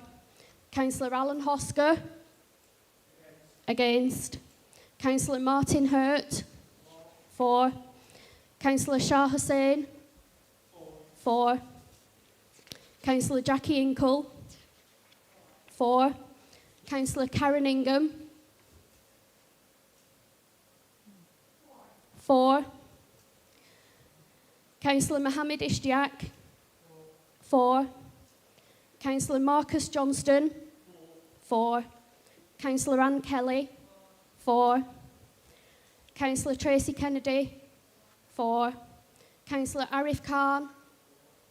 Councillor Alan Hosker. Against. Councillor Martin Hurt. 4. Councillor Shah Hussain. 4. Councillor Jackie Inkle. 4. Councillor Karen Ingham. 4. Councillor Mohammed Ishtiaq. 4. Councillor Marcus Johnston. 4. Councillor Anne Kelly. 4. Councillor Tracy Kennedy. 4. Councillor Arif Khan.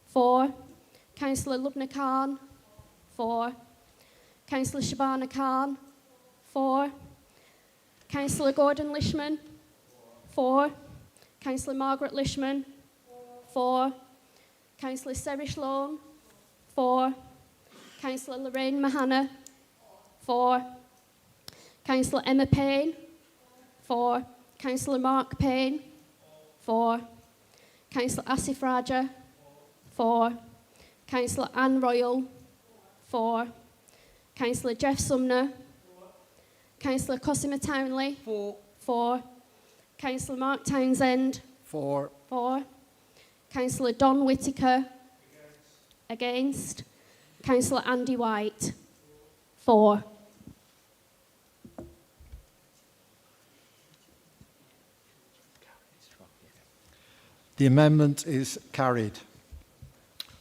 4. Councillor Lubna Khan. 4. Councillor Shabana Khan. 4. Councillor Gordon Lishman. 4. Councillor Margaret Lishman. 4. Councillor Serish Lone. 4. Councillor Lorraine Mahana. 4. Councillor Emma Payne. 4. Councillor Mark Payne. 4. Councillor Asif Raja. 4. Councillor Anne Royal. 4. Councillor Jeff Sumner. Councillor Cosima Townley. 4. Councillor Mark Townsend. 4. 4. Councillor Don Whittaker. Against. Councillor Andy White. 4. The amendment is carried.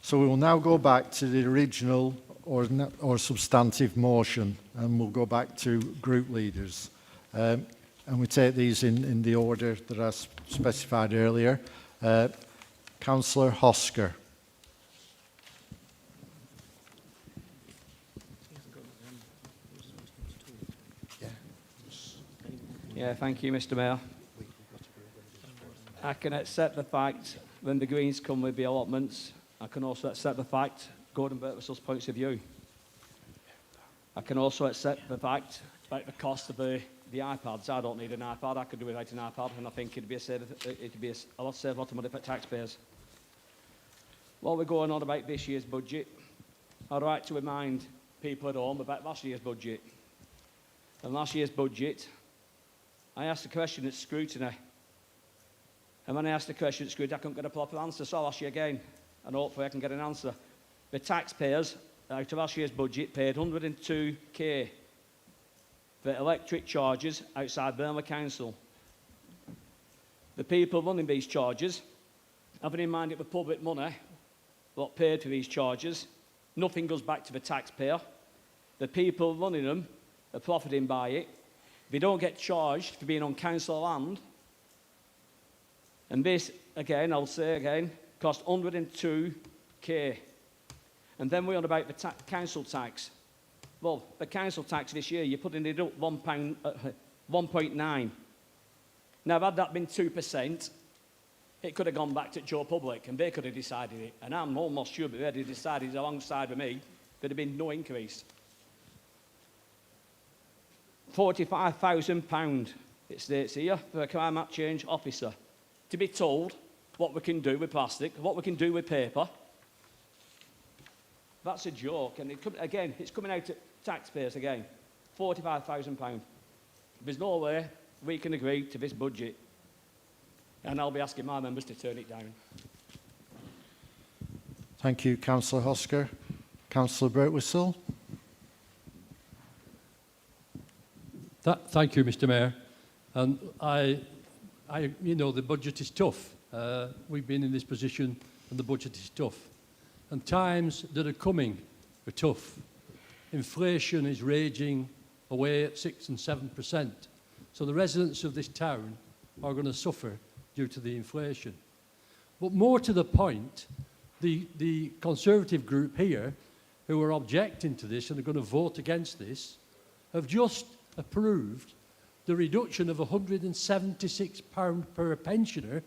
So we will now go back to the original or substantive motion, and we'll go back to group leaders. And we take these in the order that I specified earlier. Councillor Hosker. Yeah, thank you, Mr. Mayor. I can accept the fact when the Greens come with the allotments. I can also accept the fact Gordon Birtwhistle's points of view. I can also accept the fact about the cost of the iPads. I don't need an iPad. I could do without an iPad, and I think it'd be a lot of money for taxpayers. While we're going on about this year's budget, I'd like to remind people at home about last year's budget. And last year's budget, I asked a question at scrutiny. And when I asked the question at scrutiny, I couldn't get a proper answer. So I'll ask you again, and hopefully I can get an answer. The taxpayers, out of last year's budget, paid 102k for electric charges outside Burnley Council. The people running these charges, having in mind it was public money, what paid for these charges, nothing goes back to the taxpayer. The people running them are profiting by it. They don't get charged for being on council land. And this, again, I'll say again, cost 102k. And then we're on about the council tax. Well, the council tax this year, you're putting it up £1.9. Now, had that been 2%, it could have gone back to Joe Public, and they could have decided it. And I'm almost sure that they'd have decided alongside with me, there'd have been no increase. £45,000, it states here, for a climate change officer. To be told what we can do with plastic, what we can do with paper. That's a joke. And again, it's coming out to taxpayers again. £45,000. There's no way we can agree to this budget. And I'll be asking my members to turn it down. Thank you, Councillor Hosker. Councillor Birtwhistle. Thank you, Mr. Mayor. And you know, the budget is tough. We've been in this position and the budget is tough. And times that are coming are tough. Inflation is raging away at 6 and 7%. So the residents of this town are going to suffer due to the inflation. But more to the point, the Conservative group here, who are objecting to this and are going to vote against this, have just approved the reduction of £176 per pensioner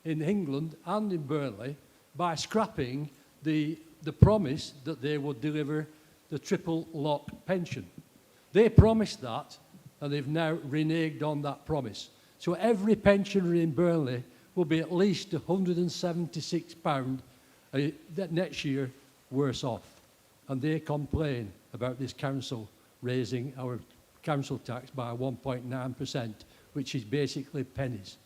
in England and in Burnley by scrapping the promise that they would deliver the triple lock pension. They promised that, and they've now reneged on that promise. So every pensioner in Burnley will be at least £176 next year worse off. And they complain about this council raising our council tax by 1.9%, which is basically pennies.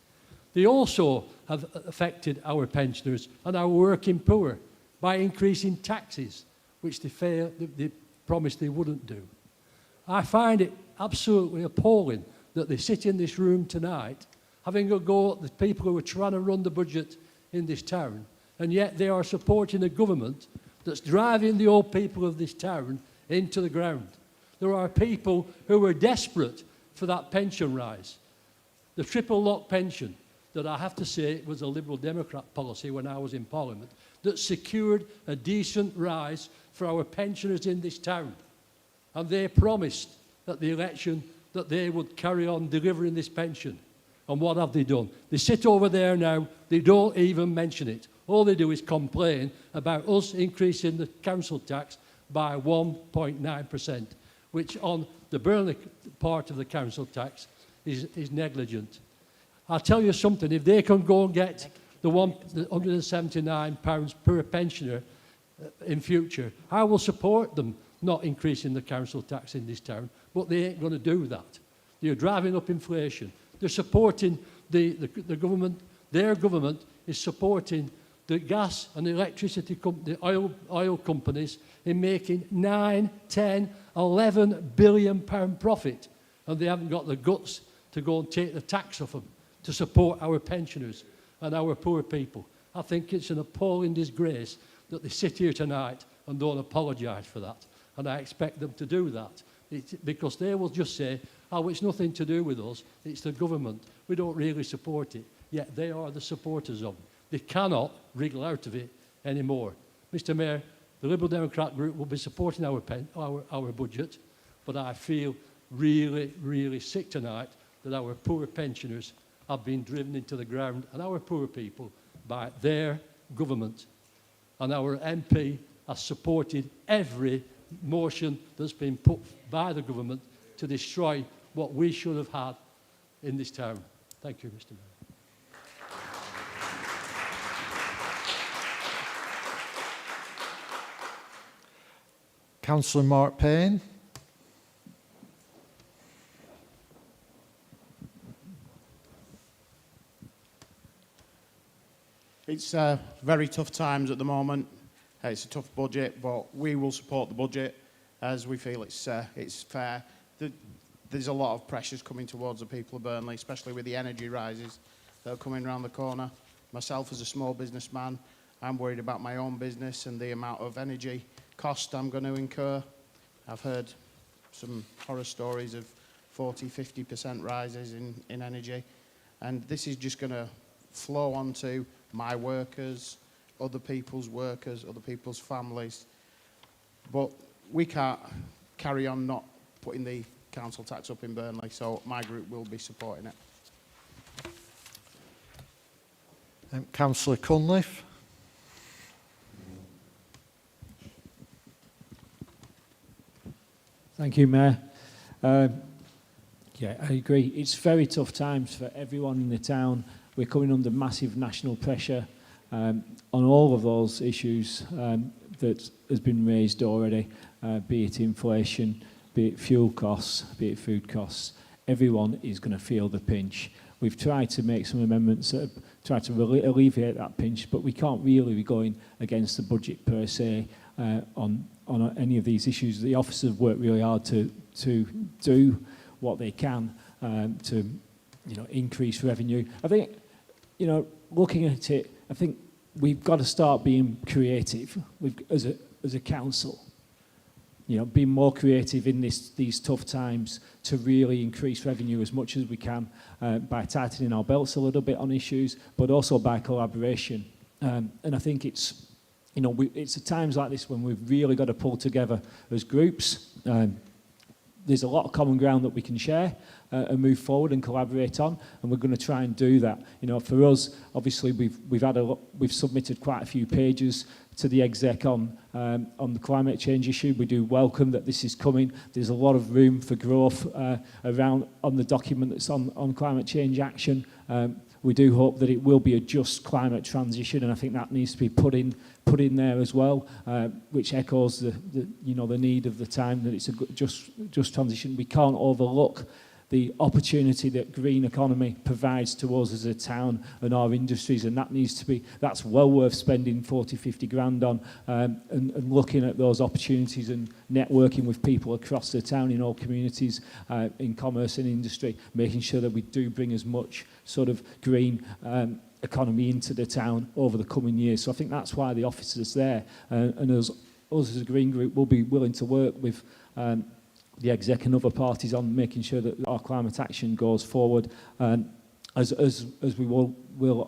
They also have affected our pensioners and our working poor by increasing taxes, which they promised they wouldn't do. I find it absolutely appalling that they sit in this room tonight having a go at the people who are trying to run the budget in this town, and yet they are supporting a government that's driving the old people of this town into the ground. There are people who are desperate for that pension rise. The triple lock pension, that I have to say was a Liberal Democrat policy when I was in Parliament, that secured a decent rise for our pensioners in this town. And they promised at the election that they would carry on delivering this pension. And what have they done? They sit over there now, they don't even mention it. All they do is complain about us increasing the council tax by 1.9%, which on the Burnley part of the council tax is negligent. I'll tell you something, if they can go and get the £179 per pensioner in future, I will support them not increasing the council tax in this town, but they ain't going to do that. They're driving up inflation. They're supporting the government. Their government is supporting the gas and electricity the oil companies in making 9, 10, 11 billion pound profit, and they haven't got the guts to go and take the tax off them to support our pensioners and our poor people. I think it's an appalling disgrace that they sit here tonight and don't apologise for that. And I expect them to do that. Because they will just say, oh, it's nothing to do with us, it's the government. We don't really support it. Yet they are the supporters of it. They cannot wriggle out of it anymore. Mr Mayor, the Liberal Democrat group will be supporting our budget, but I feel really, really sick tonight that our poor pensioners have been driven into the ground, and our poor people, by their government. And our MP has supported every motion that's been put by the government to destroy what we should have had in this town. Thank you, Mr Mayor. Councillor Mark Payne. It's very tough times at the moment. It's a tough budget, but we will support the budget as we feel it's fair. There's a lot of pressures coming towards the people of Burnley, especially with the energy rises that are coming around the corner. Myself as a small businessman, I'm worried about my own business and the amount of energy cost I'm going to incur. I've heard some horror stories of 40–50% rises in energy, and this is just going to flow onto my workers, other people's workers, other people's families. But we can't carry on not putting the council tax up in Burnley, so my group will be supporting it. Councillor Cunliffe. Thank you, Mayor. Yeah, I agree. It's very tough times for everyone in the town. We're coming under massive national pressure on all of those issues that has been raised already, be it inflation, be it fuel costs, be it food costs. Everyone is going to feel the pinch. We've tried to make some amendments that try to alleviate that pinch, but we can't really be going against the budget per se on any of these issues. The officers have worked really hard to do what they can to increase revenue. I think, looking at it, I think we've got to start being creative as a council. Being more creative in these tough times to really increase revenue as much as we can by tightening our belts a little bit on issues, but also by collaboration. And I think it's at times like this when we've really got to pull together as groups. There's a lot of common ground that we can share and move forward and collaborate on, and we're going to try and do that. For us, obviously, we've submitted quite a few pages to the exec on the climate change issue. We do welcome that this is coming. There's a lot of room for growth around on the document that's on climate change action. We do hope that it will be a just climate transition, and I think that needs to be put in there as well, which echoes the need of the time that it's a just transition. We can't overlook the opportunity that green economy provides to us as a town and our industries, and that's well worth spending 40–50 grand on, and looking at those opportunities and networking with people across the town in all communities, in commerce and industry, making sure that we do bring as much sort of green economy into the town over the coming years. So I think that's why the officers there, and us as a Green Group will be willing to work with the exec and other parties on making sure that our climate action goes forward, as we will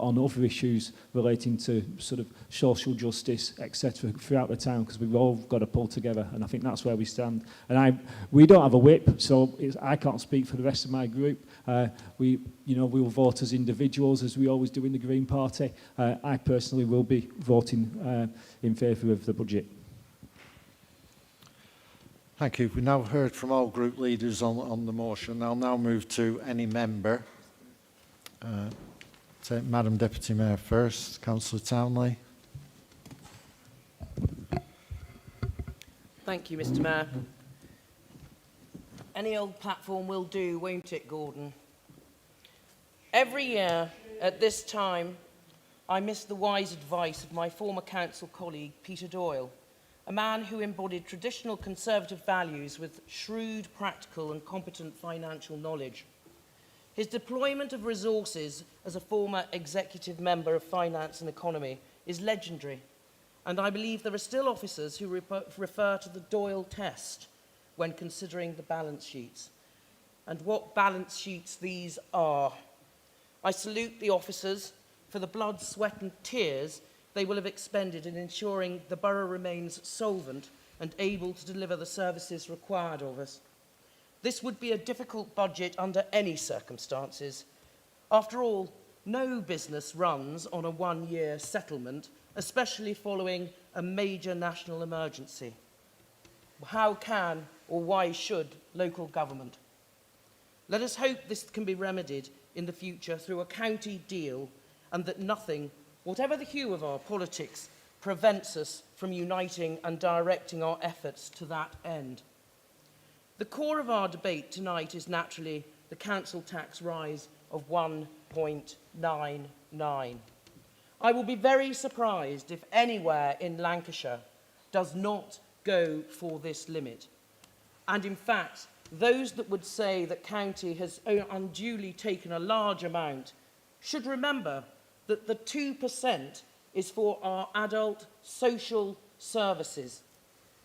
on other issues relating to sort of social justice, etc., throughout the town, because we've all got to pull together, and I think that's where we stand. And we don't have a whip, so I can't speak for the rest of my group. We will vote as individuals, as we always do in the Green Party. I personally will be voting in favour of the budget. Thank you. We've now heard from all group leaders on the motion. I'll now move to any member. Take Madam Deputy Mayor first. Councillor Townley. Thank you, Mr. Mayor. Any old platform will do, won't it, Gordon? Every year at this time, I miss the wise advice of my former council colleague, Peter Doyle, a man who embodied traditional Conservative values with shrewd, practical and competent financial knowledge. His deployment of resources as a former executive member of Finance and Economy is legendary, and I believe there are still officers who refer to the Doyle test when considering the balance sheets. And what balance sheets these are. I salute the officers for the blood, sweat and tears they will have expended in ensuring the borough remains solvent and able to deliver the services required of us. This would be a difficult budget under any circumstances. After all, no business runs on a one-year settlement, especially following a major national emergency. How can or why should local government? Let us hope this can be remedied in the future through a county deal, and that nothing, whatever the hue of our politics, prevents us from uniting and directing our efforts to that end. The core of our debate tonight is naturally the council tax rise of 1.99. I will be very surprised if anywhere in Lancashire does not go for this limit. And in fact, those that would say that county has unduly taken a large amount should remember that the 2% is for our adult social services,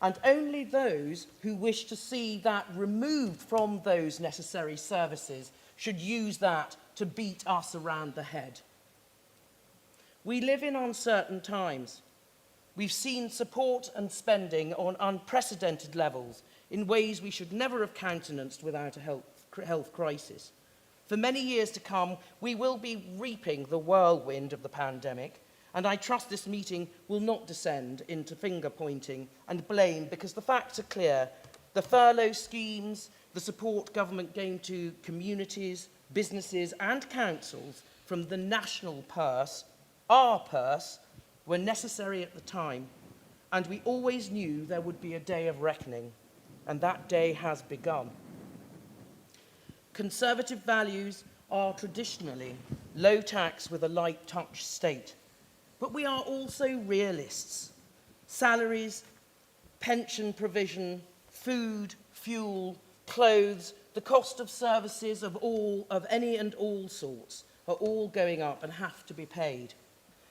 and only those who wish to see that removed from those necessary services should use that to beat us around the head. We live in uncertain times. We've seen support and spending on unprecedented levels in ways we should never have countenanced without a health crisis. For many years to come, we will be reaping the whirlwind of the pandemic, and I trust this meeting will not descend into finger-pointing and blame, because the facts are clear. The furlough schemes, the support government gave to communities, businesses and councils from the national purse, our purse, were necessary at the time, and we always knew there would be a day of reckoning, and that day has begun. Conservative values are traditionally low tax with a light touch state, but we are also realists. Salaries, pension provision, food, fuel, clothes, the cost of services of any and all sorts are all going up and have to be paid.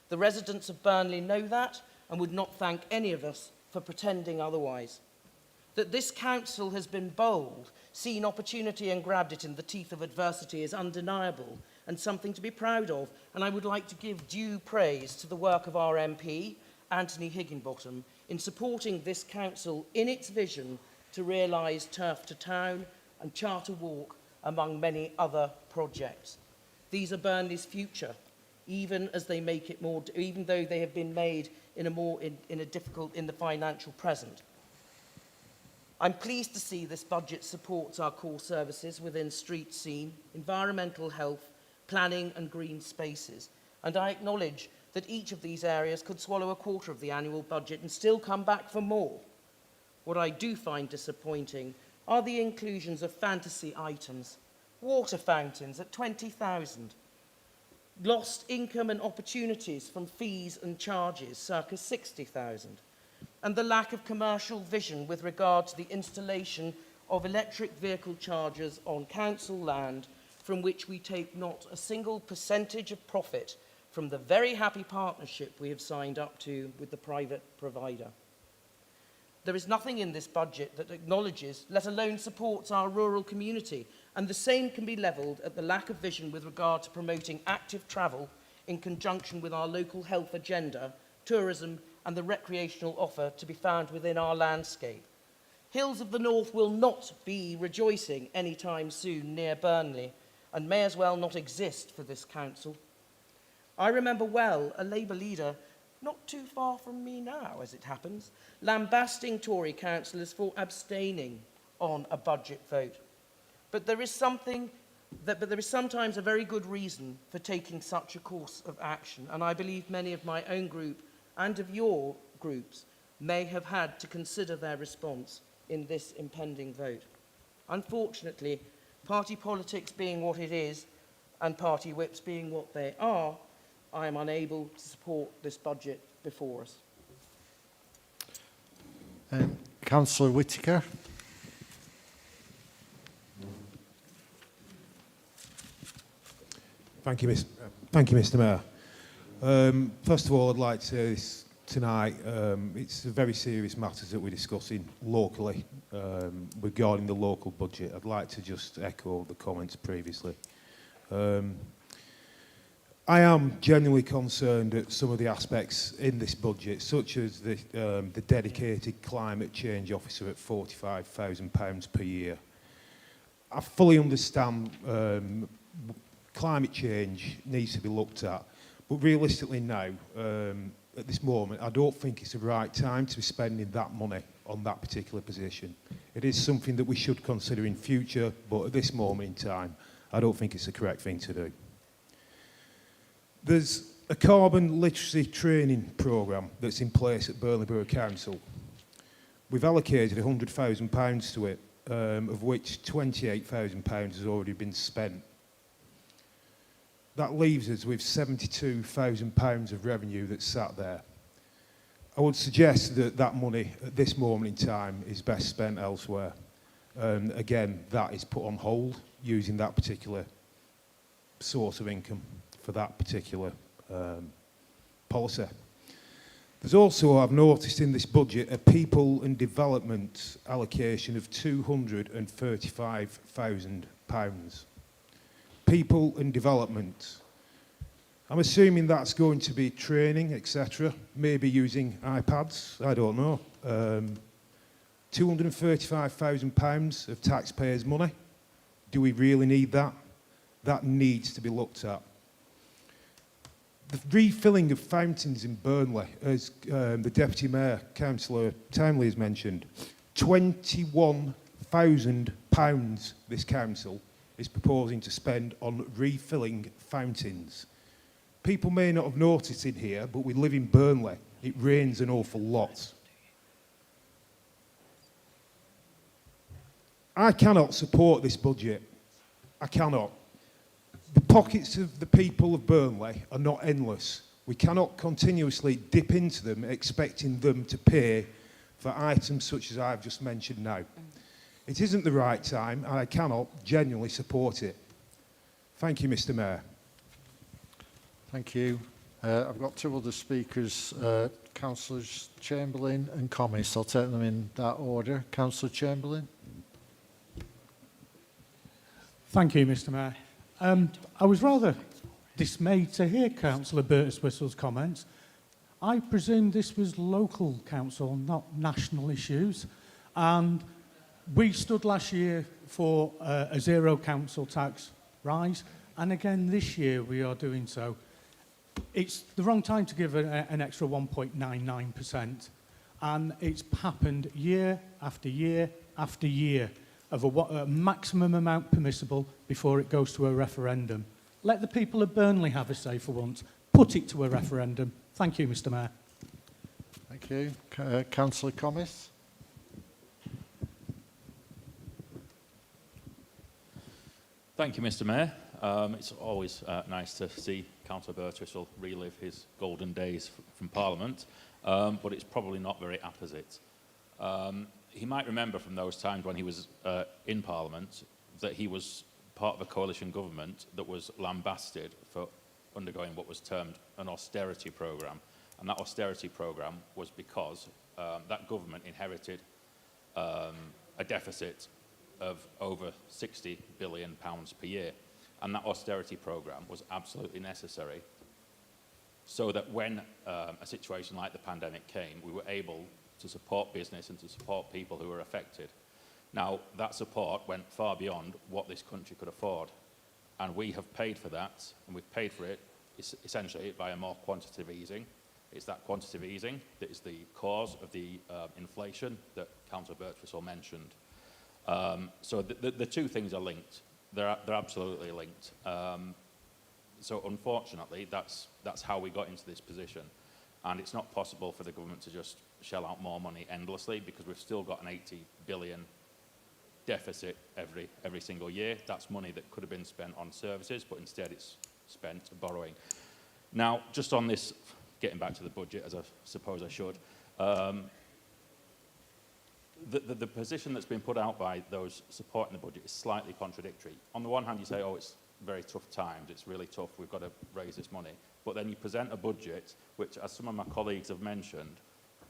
The residents of Burnley know that and would not thank any of us for pretending otherwise. That this council has been bold, seen opportunity and grabbed it in the teeth of adversity is undeniable and something to be proud of, and I would like to give due praise to the work of our MP, Anthony Higginbottom, in supporting this council in its vision to realise Turf to Town and Charter Walk, among many other projects. These are Burnley's future, even as they make it more, even though they have been made in the financial present. I'm pleased to see this budget supports our core services within street scene, environmental health, planning and green spaces. And I acknowledge that each of these areas could swallow a quarter of the annual budget and still come back for more. What I do find disappointing are the inclusions of fantasy items, water fountains at 20,000, lost income and opportunities from fees and charges, circa 60,000, and the lack of commercial vision with regard to the installation of electric vehicle chargers on council land, from which we take not a single percentage of profit from the very happy partnership we have signed up to with the private provider. There is nothing in this budget that acknowledges, let alone supports, our rural community, and the same can be levelled at the lack of vision with regard to promoting active travel in conjunction with our local health agenda, tourism and the recreational offer to be found within our landscape. Hills of the North will not be rejoicing anytime soon near Burnley, and may as well not exist for this council. I remember well a Labour leader, not too far from me now as it happens, lambasting Tory councillors for abstaining on a budget vote. But there is sometimes a very good reason for taking such a course of action, and I believe many of my own group and of your groups may have had to consider their response in this impending vote. Unfortunately, party politics being what it is, and party whips being what they are, I am unable to support this budget before us. Councillor Whittaker. Thank you, Mr. Mayor. First of all, I'd like to say this tonight. It's a very serious matters that we're discussing locally regarding the local budget. I'd like to just echo the comments previously. I am genuinely concerned at some of the aspects in this budget, such as the dedicated climate change officer at £45,000 per year. I fully understand climate change needs to be looked at, but realistically now, at this moment, I don't think it's the right time to be spending that money on that particular position. It is something that we should consider in future, but at this moment in time, I don't think it's the correct thing to do. There's a carbon literacy training programme that's in place at Burnley Borough Council. We've allocated £100,000 to it, of which £28,000 has already been spent. That leaves us with £72,000 of revenue that's sat there. I would suggest that that money at this moment in time is best spent elsewhere. Again, that is put on hold using that particular source of income for that particular policy. There's also, I've noticed in this budget, a people and development allocation of £235,000. People and development. I'm assuming that's going to be training, etc. Maybe using iPads, I don't know. £235,000 of taxpayers' money. Do we really need that? That needs to be looked at. The refilling of fountains in Burnley, as the Deputy Mayor, Councillor Townley has mentioned, £21,000 this council is proposing to spend on refilling fountains. People may not have noticed in here, but we live in Burnley. It rains an awful lot. I cannot support this budget. I cannot. The pockets of the people of Burnley are not endless. We cannot continuously dip into them expecting them to pay for items such as I've just mentioned now. It isn't the right time, and I cannot genuinely support it. Thank you, Mr. Mayor. Thank you. I've got two other speakers, Councillors Chamberlain and Commis. I'll take them in that order. Councillor Chamberlain. Thank you, Mr. Mayor. I was rather dismayed to hear Councillor Birtwistle's comments. I presumed this was local council, not national issues. And we stood last year for a zero council tax rise. And again, this year we are doing so. It's the wrong time to give an extra 1.99%. And it's happened year after year after year of a maximum amount permissible before it goes to a referendum. Let the people of Burnley have a say for once. Put it to a referendum. Thank you, Mr. Mayor. Thank you. Councillor Commis. Thank you, Mr. Mayor. It's always nice to see Councillor Birtwistle relive his golden days from Parliament, but it's probably not very apposite. He might remember from those times when he was in Parliament that he was part of a coalition government that was lambasted for undergoing what was termed an austerity programme. And that austerity programme was because that government inherited a deficit of over £60 billion per year. And that austerity programme was absolutely necessary so that when a situation like the pandemic came, we were able to support business and to support people who were affected. Now, that support went far beyond what this country could afford. And we have paid for that, and we've paid for it essentially by a more quantitative easing. It's that quantitative easing that is the cause of the inflation that Councillor Birtwistle mentioned. So the two things are linked. They're absolutely linked. So unfortunately, that's how we got into this position. And it's not possible for the government to just shell out more money endlessly because we've still got an 80 billion deficit every single year. That's money that could have been spent on services, but instead it's spent borrowing. Now, just on this, getting back to the budget, as I suppose I should, the position that's been put out by those supporting the budget is slightly contradictory. On the one hand, you say, oh, very tough times. It's really tough. We've got to raise this money. But then you present a budget which, as some of my colleagues have mentioned,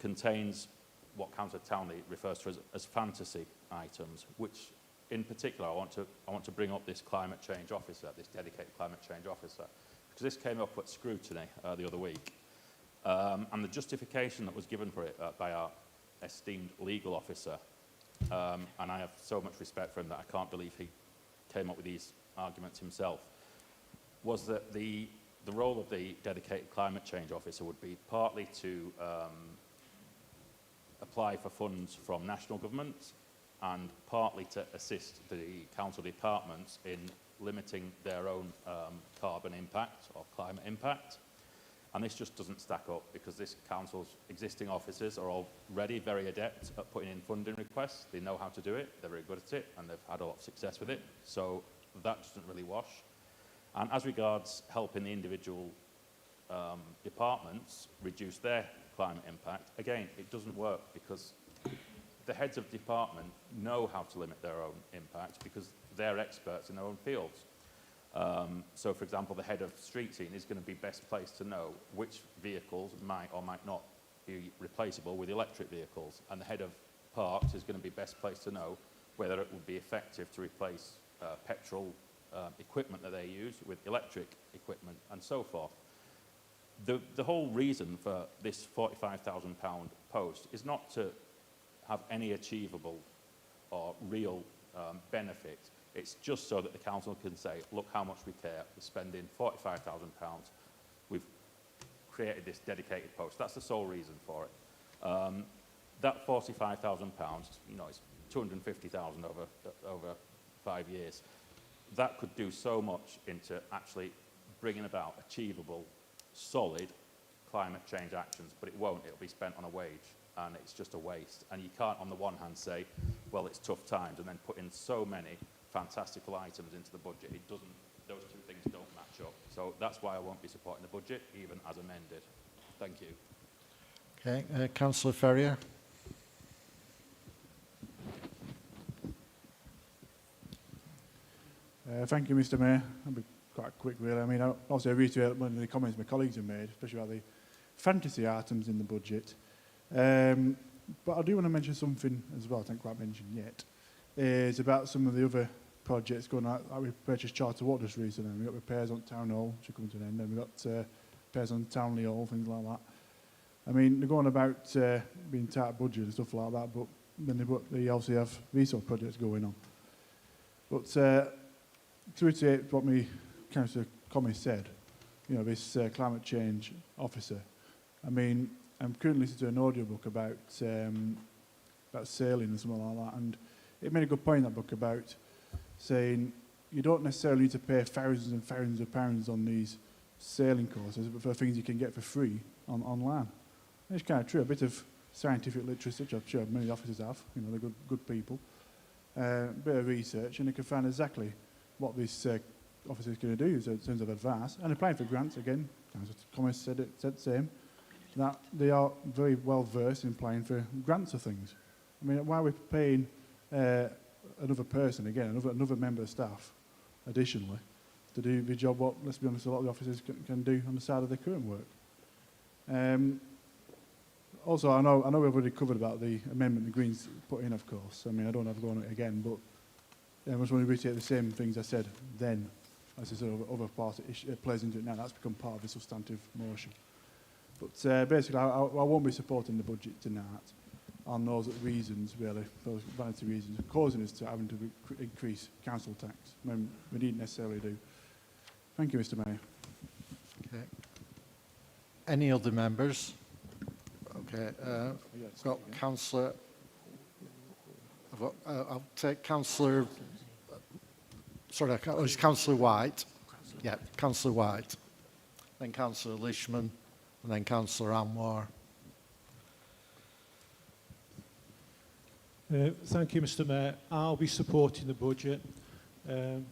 contains what Councillor Townley refers to as fantasy items, which in particular I want to bring up this climate change officer, this dedicated climate change officer, because this came up at scrutiny the other week. And the justification that was given for it by our esteemed legal officer, and I have so much respect for him that I can't believe he came up with these arguments himself, was that the role of the dedicated climate change officer would be partly to apply for funds from national government and partly to assist the council departments in limiting their own carbon impact or climate impact. And this just doesn't stack up, because this council's existing officers are already very adept at putting in funding requests. They know how to do it, they're very good at it, and they've had a lot of success with it. So that doesn't really wash. And as regards helping the individual departments reduce their climate impact, again, it doesn't work, because the heads of department know how to limit their own impact because they're experts in their own fields. So, for example, the head of street scene is going to be best placed to know which vehicles might or might not be replaceable with electric vehicles, and the head of parks is going to be best placed to know whether it would be effective to replace petrol equipment that they use with electric equipment, and so forth. The whole reason for this £45,000 post is not to have any achievable or real benefit. It's just so that the council can say, look how much we care. We're spending £45,000. We've created this dedicated post. That's the sole reason for it. That £45,000, you know, it's 250,000 over 5 years. That could do so much into actually bringing about achievable, solid climate change actions, but it won't. It'll be spent on a wage, and it's just a waste. And you can't, on the one hand, say, well, it's tough times, and then put in so many fantastical items into the budget. It doesn't, those two things don't match up. So that's why I won't be supporting the budget, even as amended. Thank you. Okay, Councillor Ferrier. Thank you, Mr. Mayor. I'll be quite quick, really. I mean, obviously I reiterate one of the comments my colleagues have made, especially about the fantasy items in the budget. But I do want to mention something as well, I haven't quite mentioned yet, is about some of the other projects going on. Like we purchased Charter Water just recently, and we've got repairs on Town Hall, which are coming to an end, and we've got repairs on Townley Hall, things like that. I mean, they're going about being tight budget and stuff like that, but then they obviously have these sort of projects going on. But to reiterate what me Councillor Comey said, you know, this climate change officer, I mean, I'm currently listening to an audiobook about sailing and something like that, and it made a good point in that book about saying you don't necessarily need to pay thousands and thousands of pounds on these sailing courses, but for things you can get for free online. And it's kind of true. A bit of scientific literacy, which I'm sure many officers have. You know, they're good people. A bit of research, and they can find exactly what this officer is going to do in terms of advice. And applying for grants again. Councillor Thomas said the same. That they are very well versed in applying for grants of things. I mean, why are we paying another person again, another member of staff, additionally, to do the job what, let's be honest, a lot of the officers can do on the side of their current work. Also, I know we've already covered about the amendment the Greens put in, of course. I mean, I don't have to go on it again, but I just want to reiterate the same things I said then, as this other part it plays into it now. That's become part of the substantive motion. But basically, I won't be supporting the budget tonight on those reasons, really, those vanity reasons, causing us to having to increase council tax when we didn't necessarily do. Thank you, Mr. Mayor. Okay. Any other members? Okay. I've got Councillor. I'll take Councillor. Sorry, it's Councillor White. Yeah, Councillor White. Then Councillor Lishman, and then Councillor Anwar. Thank you, Mr. Mayor. I'll be supporting the budget. The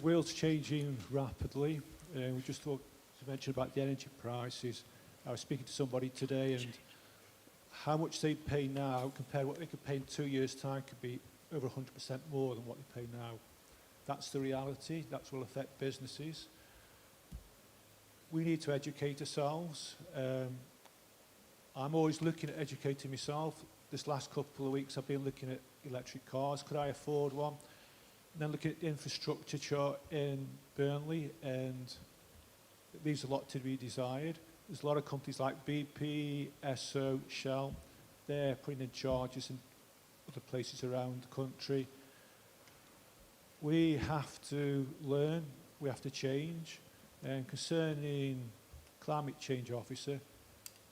world's changing rapidly. We just talked to mention about the energy prices. I was speaking to somebody today, and how much they pay now compared to what they could pay in 2 years' time could be over 100% more than what they pay now. That's the reality. That's what will affect businesses. We need to educate ourselves. I'm always looking at educating myself. This last couple of weeks I've been looking at electric cars. Could I afford one? And then looking at the infrastructure chart in Burnley, and it leaves a lot to be desired. There's a lot of companies like BP, Esso, Shell. They're putting in charges in other places around the country. We have to learn, we have to change. And concerning climate change officer,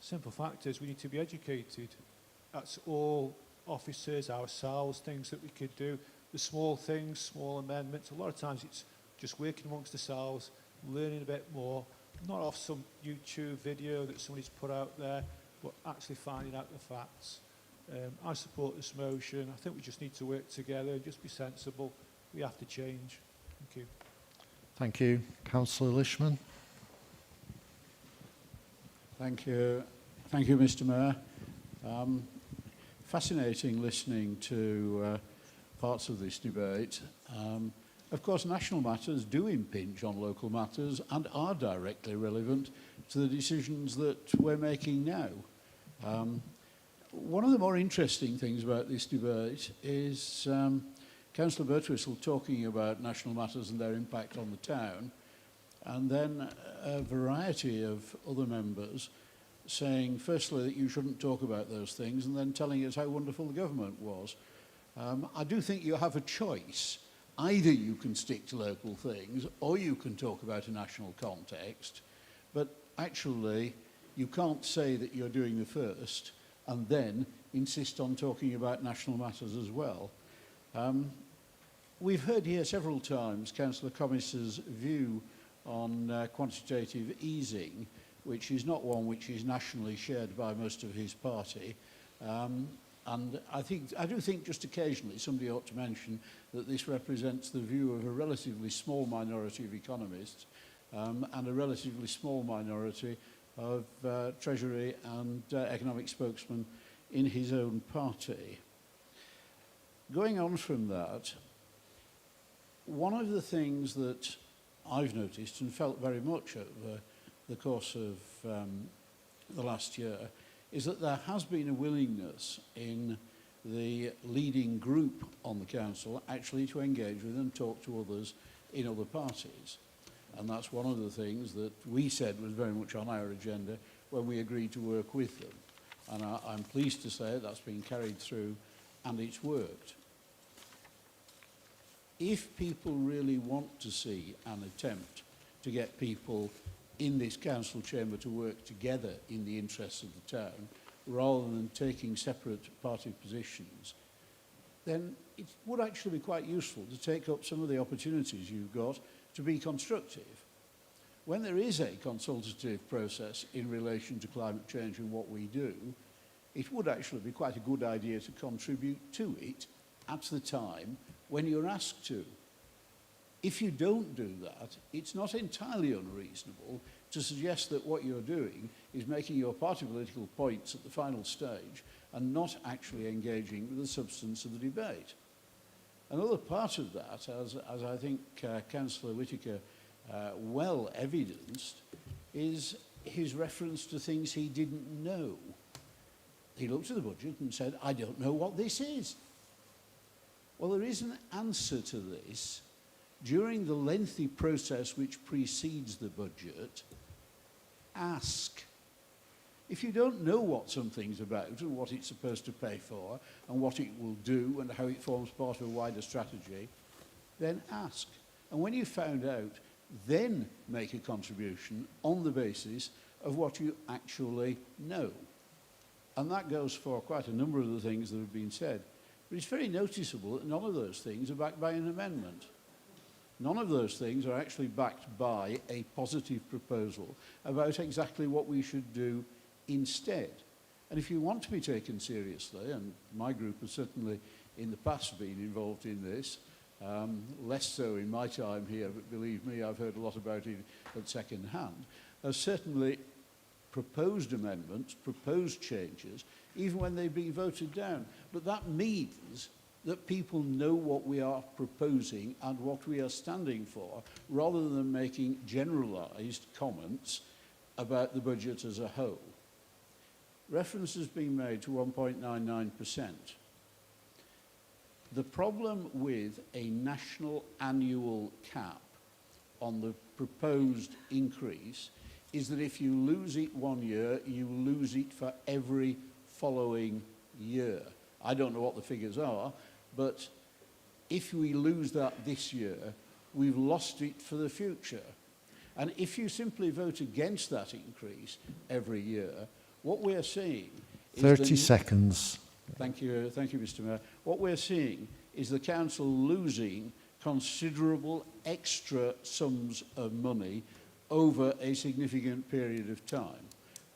simple fact is we need to be educated. That's all officers, ourselves, things that we could do. The small things, small amendments, a lot of times it's just working amongst ourselves, learning a bit more, not off some YouTube video that somebody's put out there, but actually finding out the facts. I support this motion. I think we just need to work together and just be sensible. We have to change. Thank you. Thank you. Councillor Lishman. Thank you. Thank you, Mr. Mayor. Fascinating listening to parts of this debate. Of course, national matters do impinge on local matters and are directly relevant to the decisions that we're making now. One of the more interesting things about this debate is Councillor Birtwistle talking about national matters and their impact on the town, and then a variety of other members saying, firstly, that you shouldn't talk about those things, and then telling us how wonderful the government was. I do think you have a choice. Either you can stick to local things, or you can talk about a national context, but actually you can't say that you're doing the first and then insist on talking about national matters as well. We've heard here several times Councillor Commis's view on quantitative easing, which is not one which is nationally shared by most of his party. And I do think just occasionally somebody ought to mention that this represents the view of a relatively small minority of economists and a relatively small minority of Treasury and economic spokesmen in his own party. Going on from that, one of the things that I've noticed and felt very much over the course of the last year is that there has been a willingness in the leading group on the council actually to engage with and talk to others in other parties. And that's one of the things that we said was very much on our agenda when we agreed to work with them. And I'm pleased to say that's been carried through and it's worked. If people really want to see an attempt to get people in this council chamber to work together in the interests of the town, rather than taking separate party positions, then it would actually be quite useful to take up some of the opportunities you've got to be constructive. When there is a consultative process in relation to climate change and what we do, it would actually be quite a good idea to contribute to it at the time when you're asked to. If you don't do that, it's not entirely unreasonable to suggest that what you're doing is making your party political points at the final stage and not actually engaging with the substance of the debate. Another part of that, as I think Councillor Whittaker well evidenced, is his reference to things he didn't know. He looked at the budget and said, I don't know what this is. Well, there is an answer to this. During the lengthy process which precedes the budget, ask. If you don't know what something's about and what it's supposed to pay for and what it will do and how it forms part of a wider strategy, then ask. And when you've found out, then make a contribution on the basis of what you actually know. And that goes for quite a number of the things that have been said. But it's very noticeable that none of those things are backed by an amendment. None of those things are actually backed by a positive proposal about exactly what we should do instead. And if you want to be taken seriously, and my group has certainly in the past been involved in this, less so in my time here, but believe me, I've heard a lot about it at second hand, has certainly proposed amendments, proposed changes, even when they've been voted down. But that means that people know what we are proposing and what we are standing for, rather than making generalised comments about the budget as a whole. Reference has been made to 1.99%. The problem with a national annual cap on the proposed increase is that if you lose it one year, you lose it for every following year. I don't know what the figures are, but if we lose that this year, we've lost it for the future. And if you simply vote against that increase every year, what we're seeing is 30 seconds. Thank you, Mr. Mayor. What we're seeing is the council losing considerable extra sums of money over a significant period of time.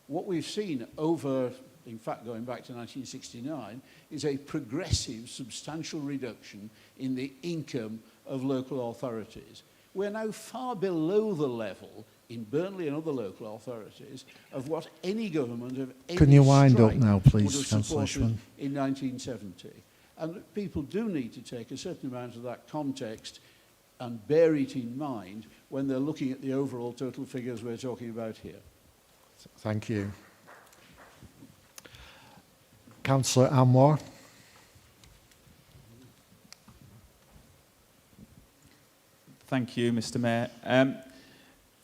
What we've seen over, in fact, going back to 1969, is a progressive, substantial reduction in the income of local authorities. We're now far below the level in Burnley and other local authorities of what any government of any Can you wind up stripe now, would please, have Councillor supported Ishman? in 1970. And people do need to take a certain amount of that context and bear it in mind when they're looking at the overall total figures we're talking about here. Thank you. Councillor Anwar. Thank you, Mr. Mayor.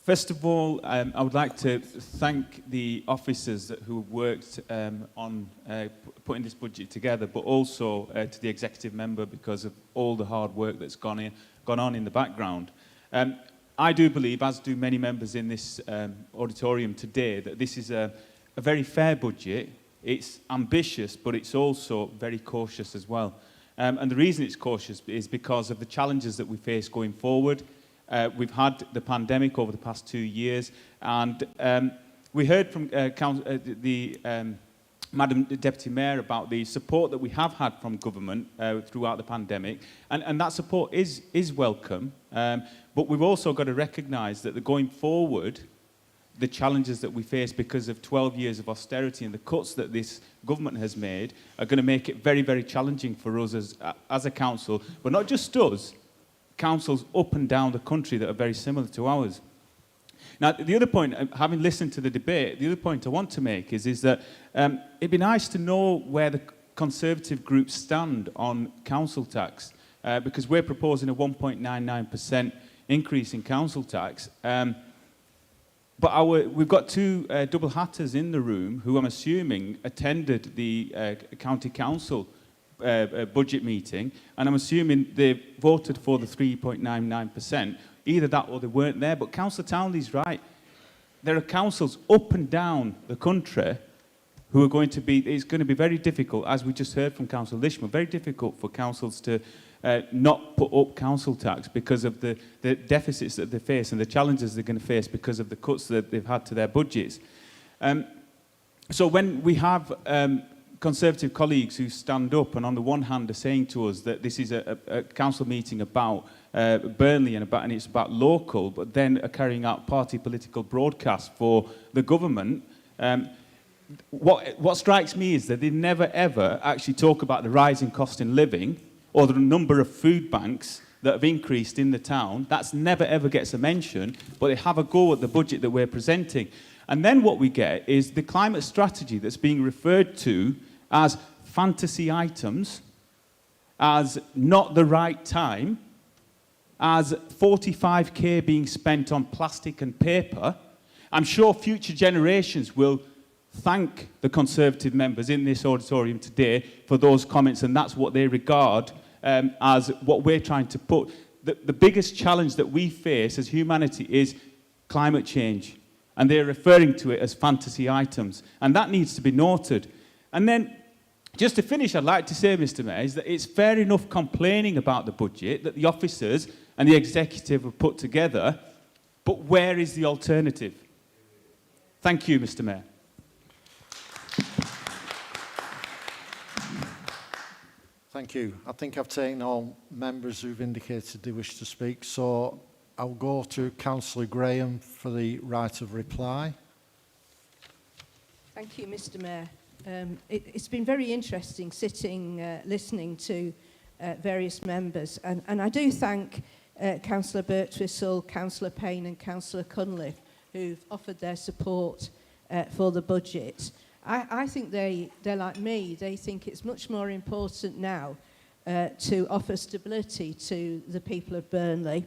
First of all, I would like to thank the officers who worked on putting this budget together, but also to the executive member because of all the hard work that's gone on in the background. I do believe, as do many members in this auditorium today, that this is a very fair budget. It's ambitious, but it's also very cautious as well. And the reason it's cautious is because of the challenges that we face going forward. We've had the pandemic over the past 2 years, and we heard from Madam Deputy Mayor about the support that we have had from government throughout the pandemic, and that support is welcome. But we've also got to recognise that going forward, the challenges that we face because of 12 years of austerity and the cuts that this government has made are going to make it very, very challenging for us as a council, but not just us, councils up and down the country that are very similar to ours. Now, the other point, having listened to the debate, the other point I want to make is that it'd be nice to know where the Conservative group stand on council tax, because we're proposing a 1.99% increase in council tax. But we've got two double hatters in the room who I'm assuming attended the county council budget meeting, and I'm assuming they voted for the 3.99%. Either that or they weren't there. But Councillor Townley's right. There are councils up and down the country who are going to be, it's going to be very difficult, as we just heard from Councillor Lishman, very difficult for councils to not put up council tax because of the deficits that they face and the challenges they're going to face because of the cuts that they've had to their budgets. So when we have Conservative colleagues who stand up and on the one hand are saying to us that this is a council meeting about Burnley and it's about local, but then are carrying out party political broadcasts for the government, what strikes me is that they never ever actually talk about the rising cost in living or the number of food banks that have increased in the town. That's never ever gets a mention, but they have a go at the budget that we're presenting. And then what we get is the climate strategy that's being referred to as fantasy items, as not the right time, as 45k being spent on plastic and paper. I'm sure future generations will thank the Conservative members in this auditorium today for those comments, and that's what they regard as what we're trying to put. The biggest challenge that we face as humanity is climate change, and they're referring to it as fantasy items, and that needs to be noted. And then, just to finish, I'd like to say, Mr. Mayor, is that it's fair enough complaining about the budget that the officers and the executive have put together, but where is the alternative? Thank you, Mr. Mayor. Thank you. I think I've taken all members who've indicated they wish to speak, so I'll go to Councillor Graham for the right of reply. Thank you, Mr. Mayor. It's been very interesting sitting, listening to various members. And I do thank Councillor Birtwistle, Councillor Payne and Councillor Cunliffe, who've offered their support for the budget. I think they're like me. They think it's much more important now to offer stability to the people of Burnley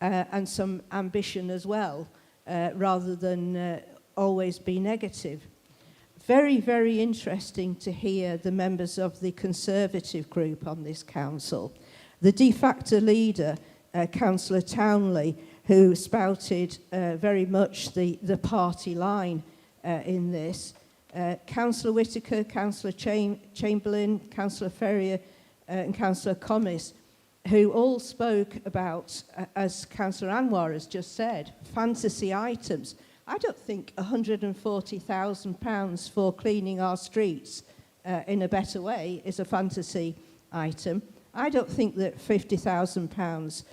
and some ambition as well, rather than always be negative. Very, very interesting to hear the members of the Conservative group on this council. The de facto leader, Councillor Townley, who spouted very much the party line in this. Councillor Whittaker, Councillor Chamberlain, Councillor Ferrier and Councillor Commis, who all spoke about, as Councillor Anwar has just said, fantasy items. I don't think £140,000 for cleaning our streets in a better way is a fantasy item. I don't think that £50,000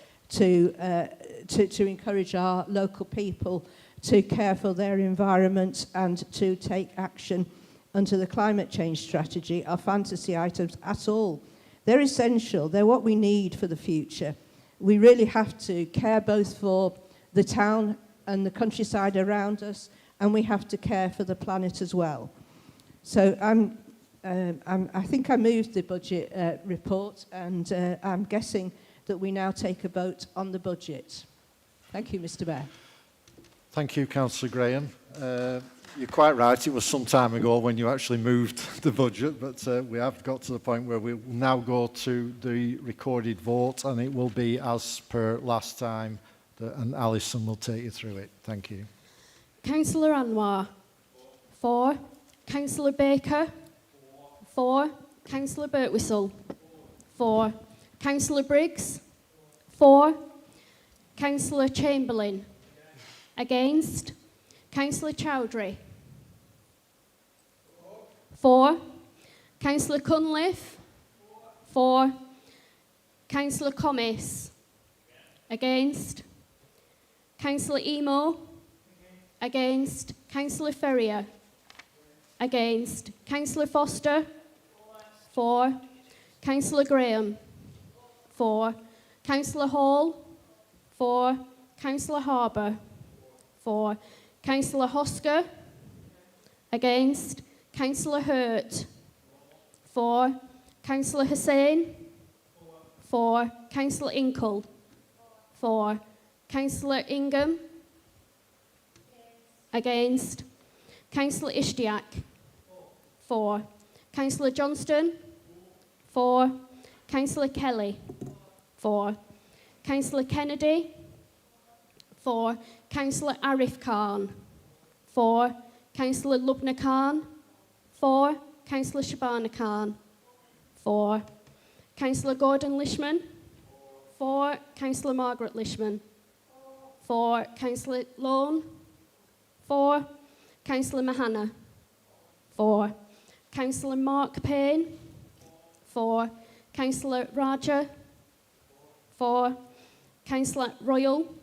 to encourage our local people to care for their environment and to take action under the climate change strategy are fantasy items at all. They're essential. They're what we need for the future. We really have to care both for the town and the countryside around us, and we have to care for the planet as well. So I think I moved the budget report, and I'm guessing that we now take a vote on the budget. Thank you, Mr. Mayor. Thank you, Councillor Graham. You're quite right, it was some time ago when you actually moved the budget, but we have got to the point where we will now go to the recorded vote, and it will be as per last time, and Alison will take you through it. Thank you. Councillor Anwar. 4. Councillor Baker. 4. Councillor Birtwistle. 4. Councillor Briggs. 4. Councillor Chamberlain. Against. Councillor Chowdhury. 4. Councillor Cunliffe. 4. Councillor Commis. Against. Councillor Emo. Against. Councillor Ferrier. Against. Councillor Foster. 4. Councillor Graham. 4. Councillor Hall. 4. Councillor Harbour. 4. Councillor Hosker. Against. Councillor Hurt. 4. Councillor Hussain. 4. Councillor Inkle. 4. Councillor Ingham. Against. Councillor Ishtiak. 4. Councillor Johnston. 4. Councillor Kelly. 4. Councillor Kennedy. 4. Councillor Arif Khan. 4. Councillor Lubna Khan. 4. Councillor Shabana Khan. 4. Councillor Gordon Lishman. 4. Councillor Margaret Lishman. 4. Councillor Lone. 4. Councillor Mahana. 4. Councillor Mark Payne. 4. Councillor Raja. 4. Councillor Royal.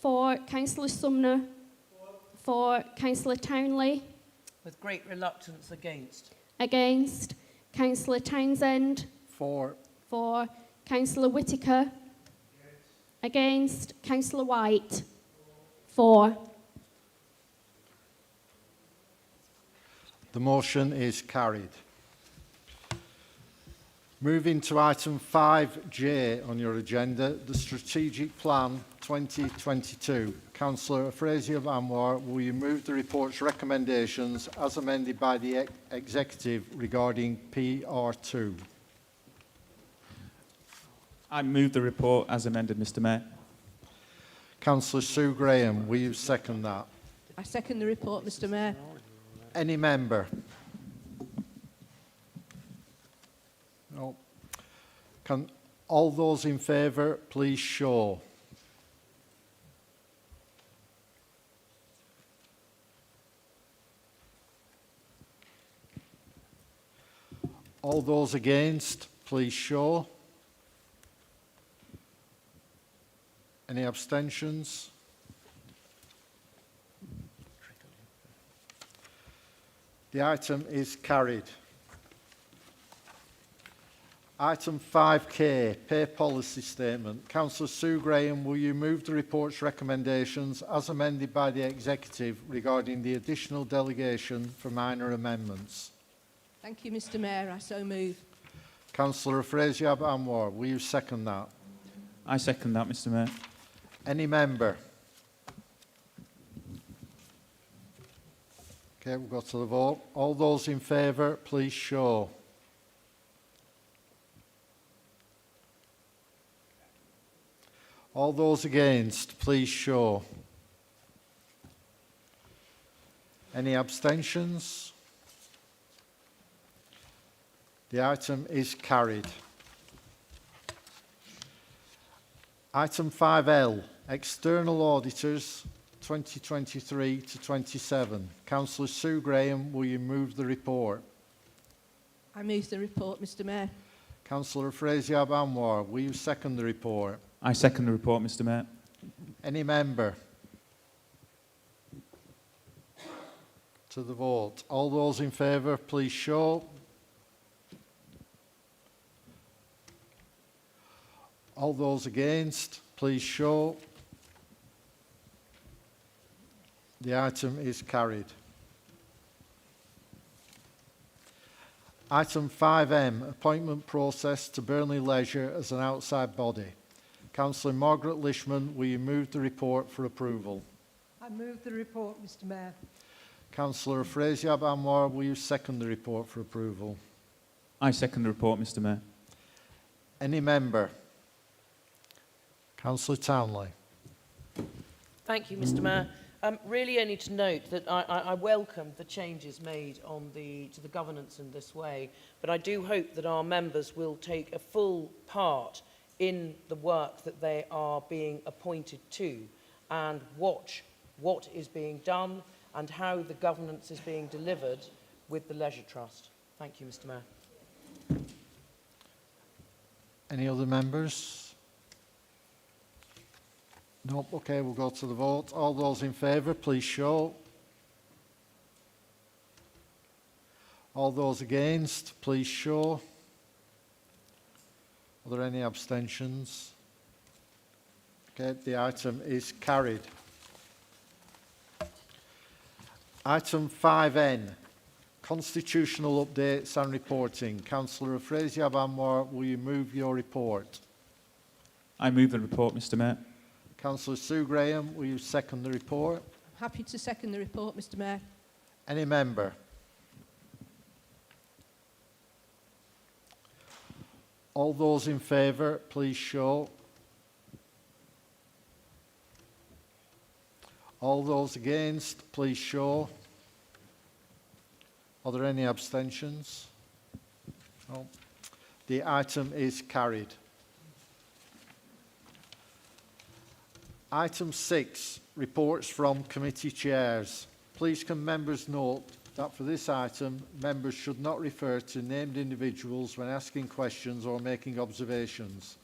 4. Councillor Sumner. 4. Councillor Townley. With great reluctance against. Against. Councillor Townsend. 4. 4. Councillor Whittaker. Against. Councillor White. 4. The motion is carried. Moving to item 5J on your agenda, the Strategic Plan 2022. Councillor Frazier of Anwar, will you move the report's recommendations as amended by the Executive regarding PR2? I move the report as amended, Mr. Mayor. Councillor Sue Graham, will you second that? I second the report, Mr. Mayor. Any member? No. Can all those in favour please show? All those against, please show. Any abstentions? The item is carried. Item 5K, Pay Policy Statement. Councillor Sue Graham, will you move the report's recommendations as amended by the Executive regarding the additional delegation for minor amendments? Thank you, Mr Mayor. I so move. Councillor Afrasiab Anwar, will you second that? I second that, Mr Mayor. Any member? Okay, we'll go to the vote. All those in favour, please show. All those against, please show. Any abstentions? The item is carried. Item 5L, External Auditors 2023 to 27. Councillor Sue Graham, will you move the report? I move the report, Mr Mayor. Councillor Afrasiab Anwar, will you second the report? I second the report, Mr Mayor. Any member? To the vote. All those in favour, please show. All those against, please show. The item is carried. Item 5M, Appointment Process to Burnley Leisure as an outside body. Councillor Margaret Lishman, will you move the report for approval? I move the report, Mr Mayor. Councillor Afrasiab Anwar, will you second the report for approval? I second the report, Mr Mayor. Any member? Councillor Townley. Thank you, Mr Mayor. Really only to note that I welcome the changes made on to the governance in this way, but I do hope that our members will take a full part in the work that they are being appointed to and watch what is being done and how the governance is being delivered with the Leisure Trust. Thank you, Mr Mayor. Any other members? Nope. Okay, we'll go to the vote. All those in favour, please show. All those against, please show. Are there any abstentions? Okay, the item is carried. Item 5N, Constitutional Updates and Reporting. Councillor Afrasiab Anwar, will you move your report? I move the report, Mr Mayor. Councillor Sue Graham, will you second the report? Happy to second the report, Mr Mayor. Any member? All those in favour, please show. All those against, please show. Are there any abstentions? No. The item is carried. Item 6, reports from committee chairs. Please can members note that for this item, members should not refer to named individuals when asking questions or making observations.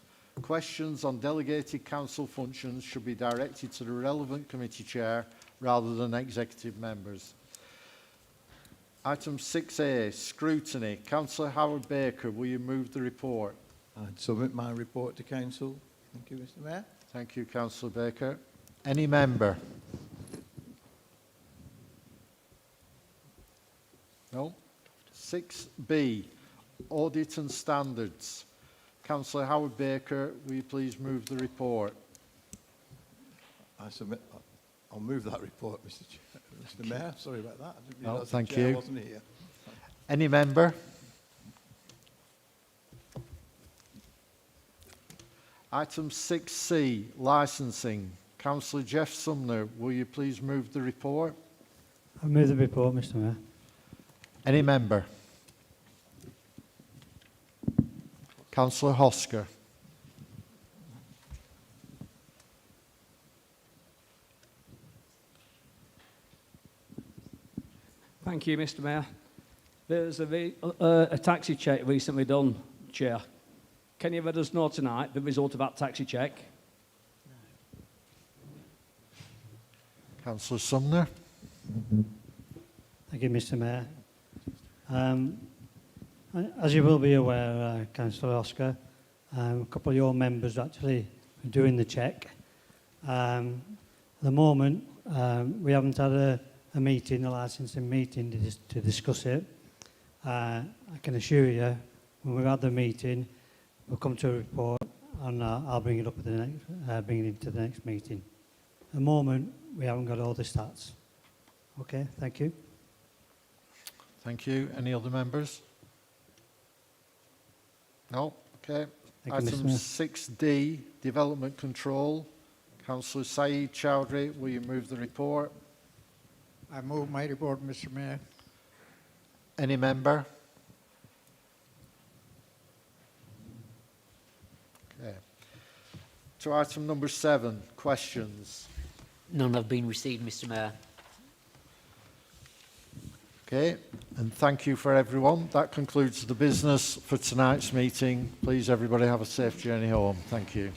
Questions on delegated council functions should be directed to the relevant committee chair rather than executive members. Item 6A, scrutiny. Councillor Howard Baker, will you move the report? I'd submit my report to council. Thank you, Mr Mayor. Thank you, Councillor Baker. Any member? No. 6B, audit and standards. Councillor Howard Baker, will you please move the report? I'll move that report, Mr Mayor. Sorry about that. I didn't realise thank the chair you. wasn't here. Any member? Item 6C, licensing. Councillor Jeff Sumner, will you please move the report? I move the report, Mr Mayor. Any member? Councillor Hosker. Thank you, Mr Mayor. There's a taxi check recently done, Chair. Can you let us know tonight the result of that taxi check? Councillor Sumner. Thank you, Mr Mayor. As you will be aware, Councillor Oscar, a couple of your members actually are doing the check. At the moment, we haven't had a meeting, a licensing meeting to discuss it. I can assure you, when we've had the meeting, we'll come to a report and I'll bring it up at the next, bring it into the next meeting. At the moment, we haven't got all the stats. Okay, thank you. Thank you. Any other members? No? Okay. Thank you, Mr. Item Mayor. 6D, Development Control. Councillor Saeed Chowdhury, will you move the report? I move my report, Mr. Mayor. Any member? Okay. To item number 7, questions. None have been received, Mr. Mayor. Okay, and thank you for everyone. That concludes the business for tonight's meeting. Please, everybody, have a safe journey home. Thank you.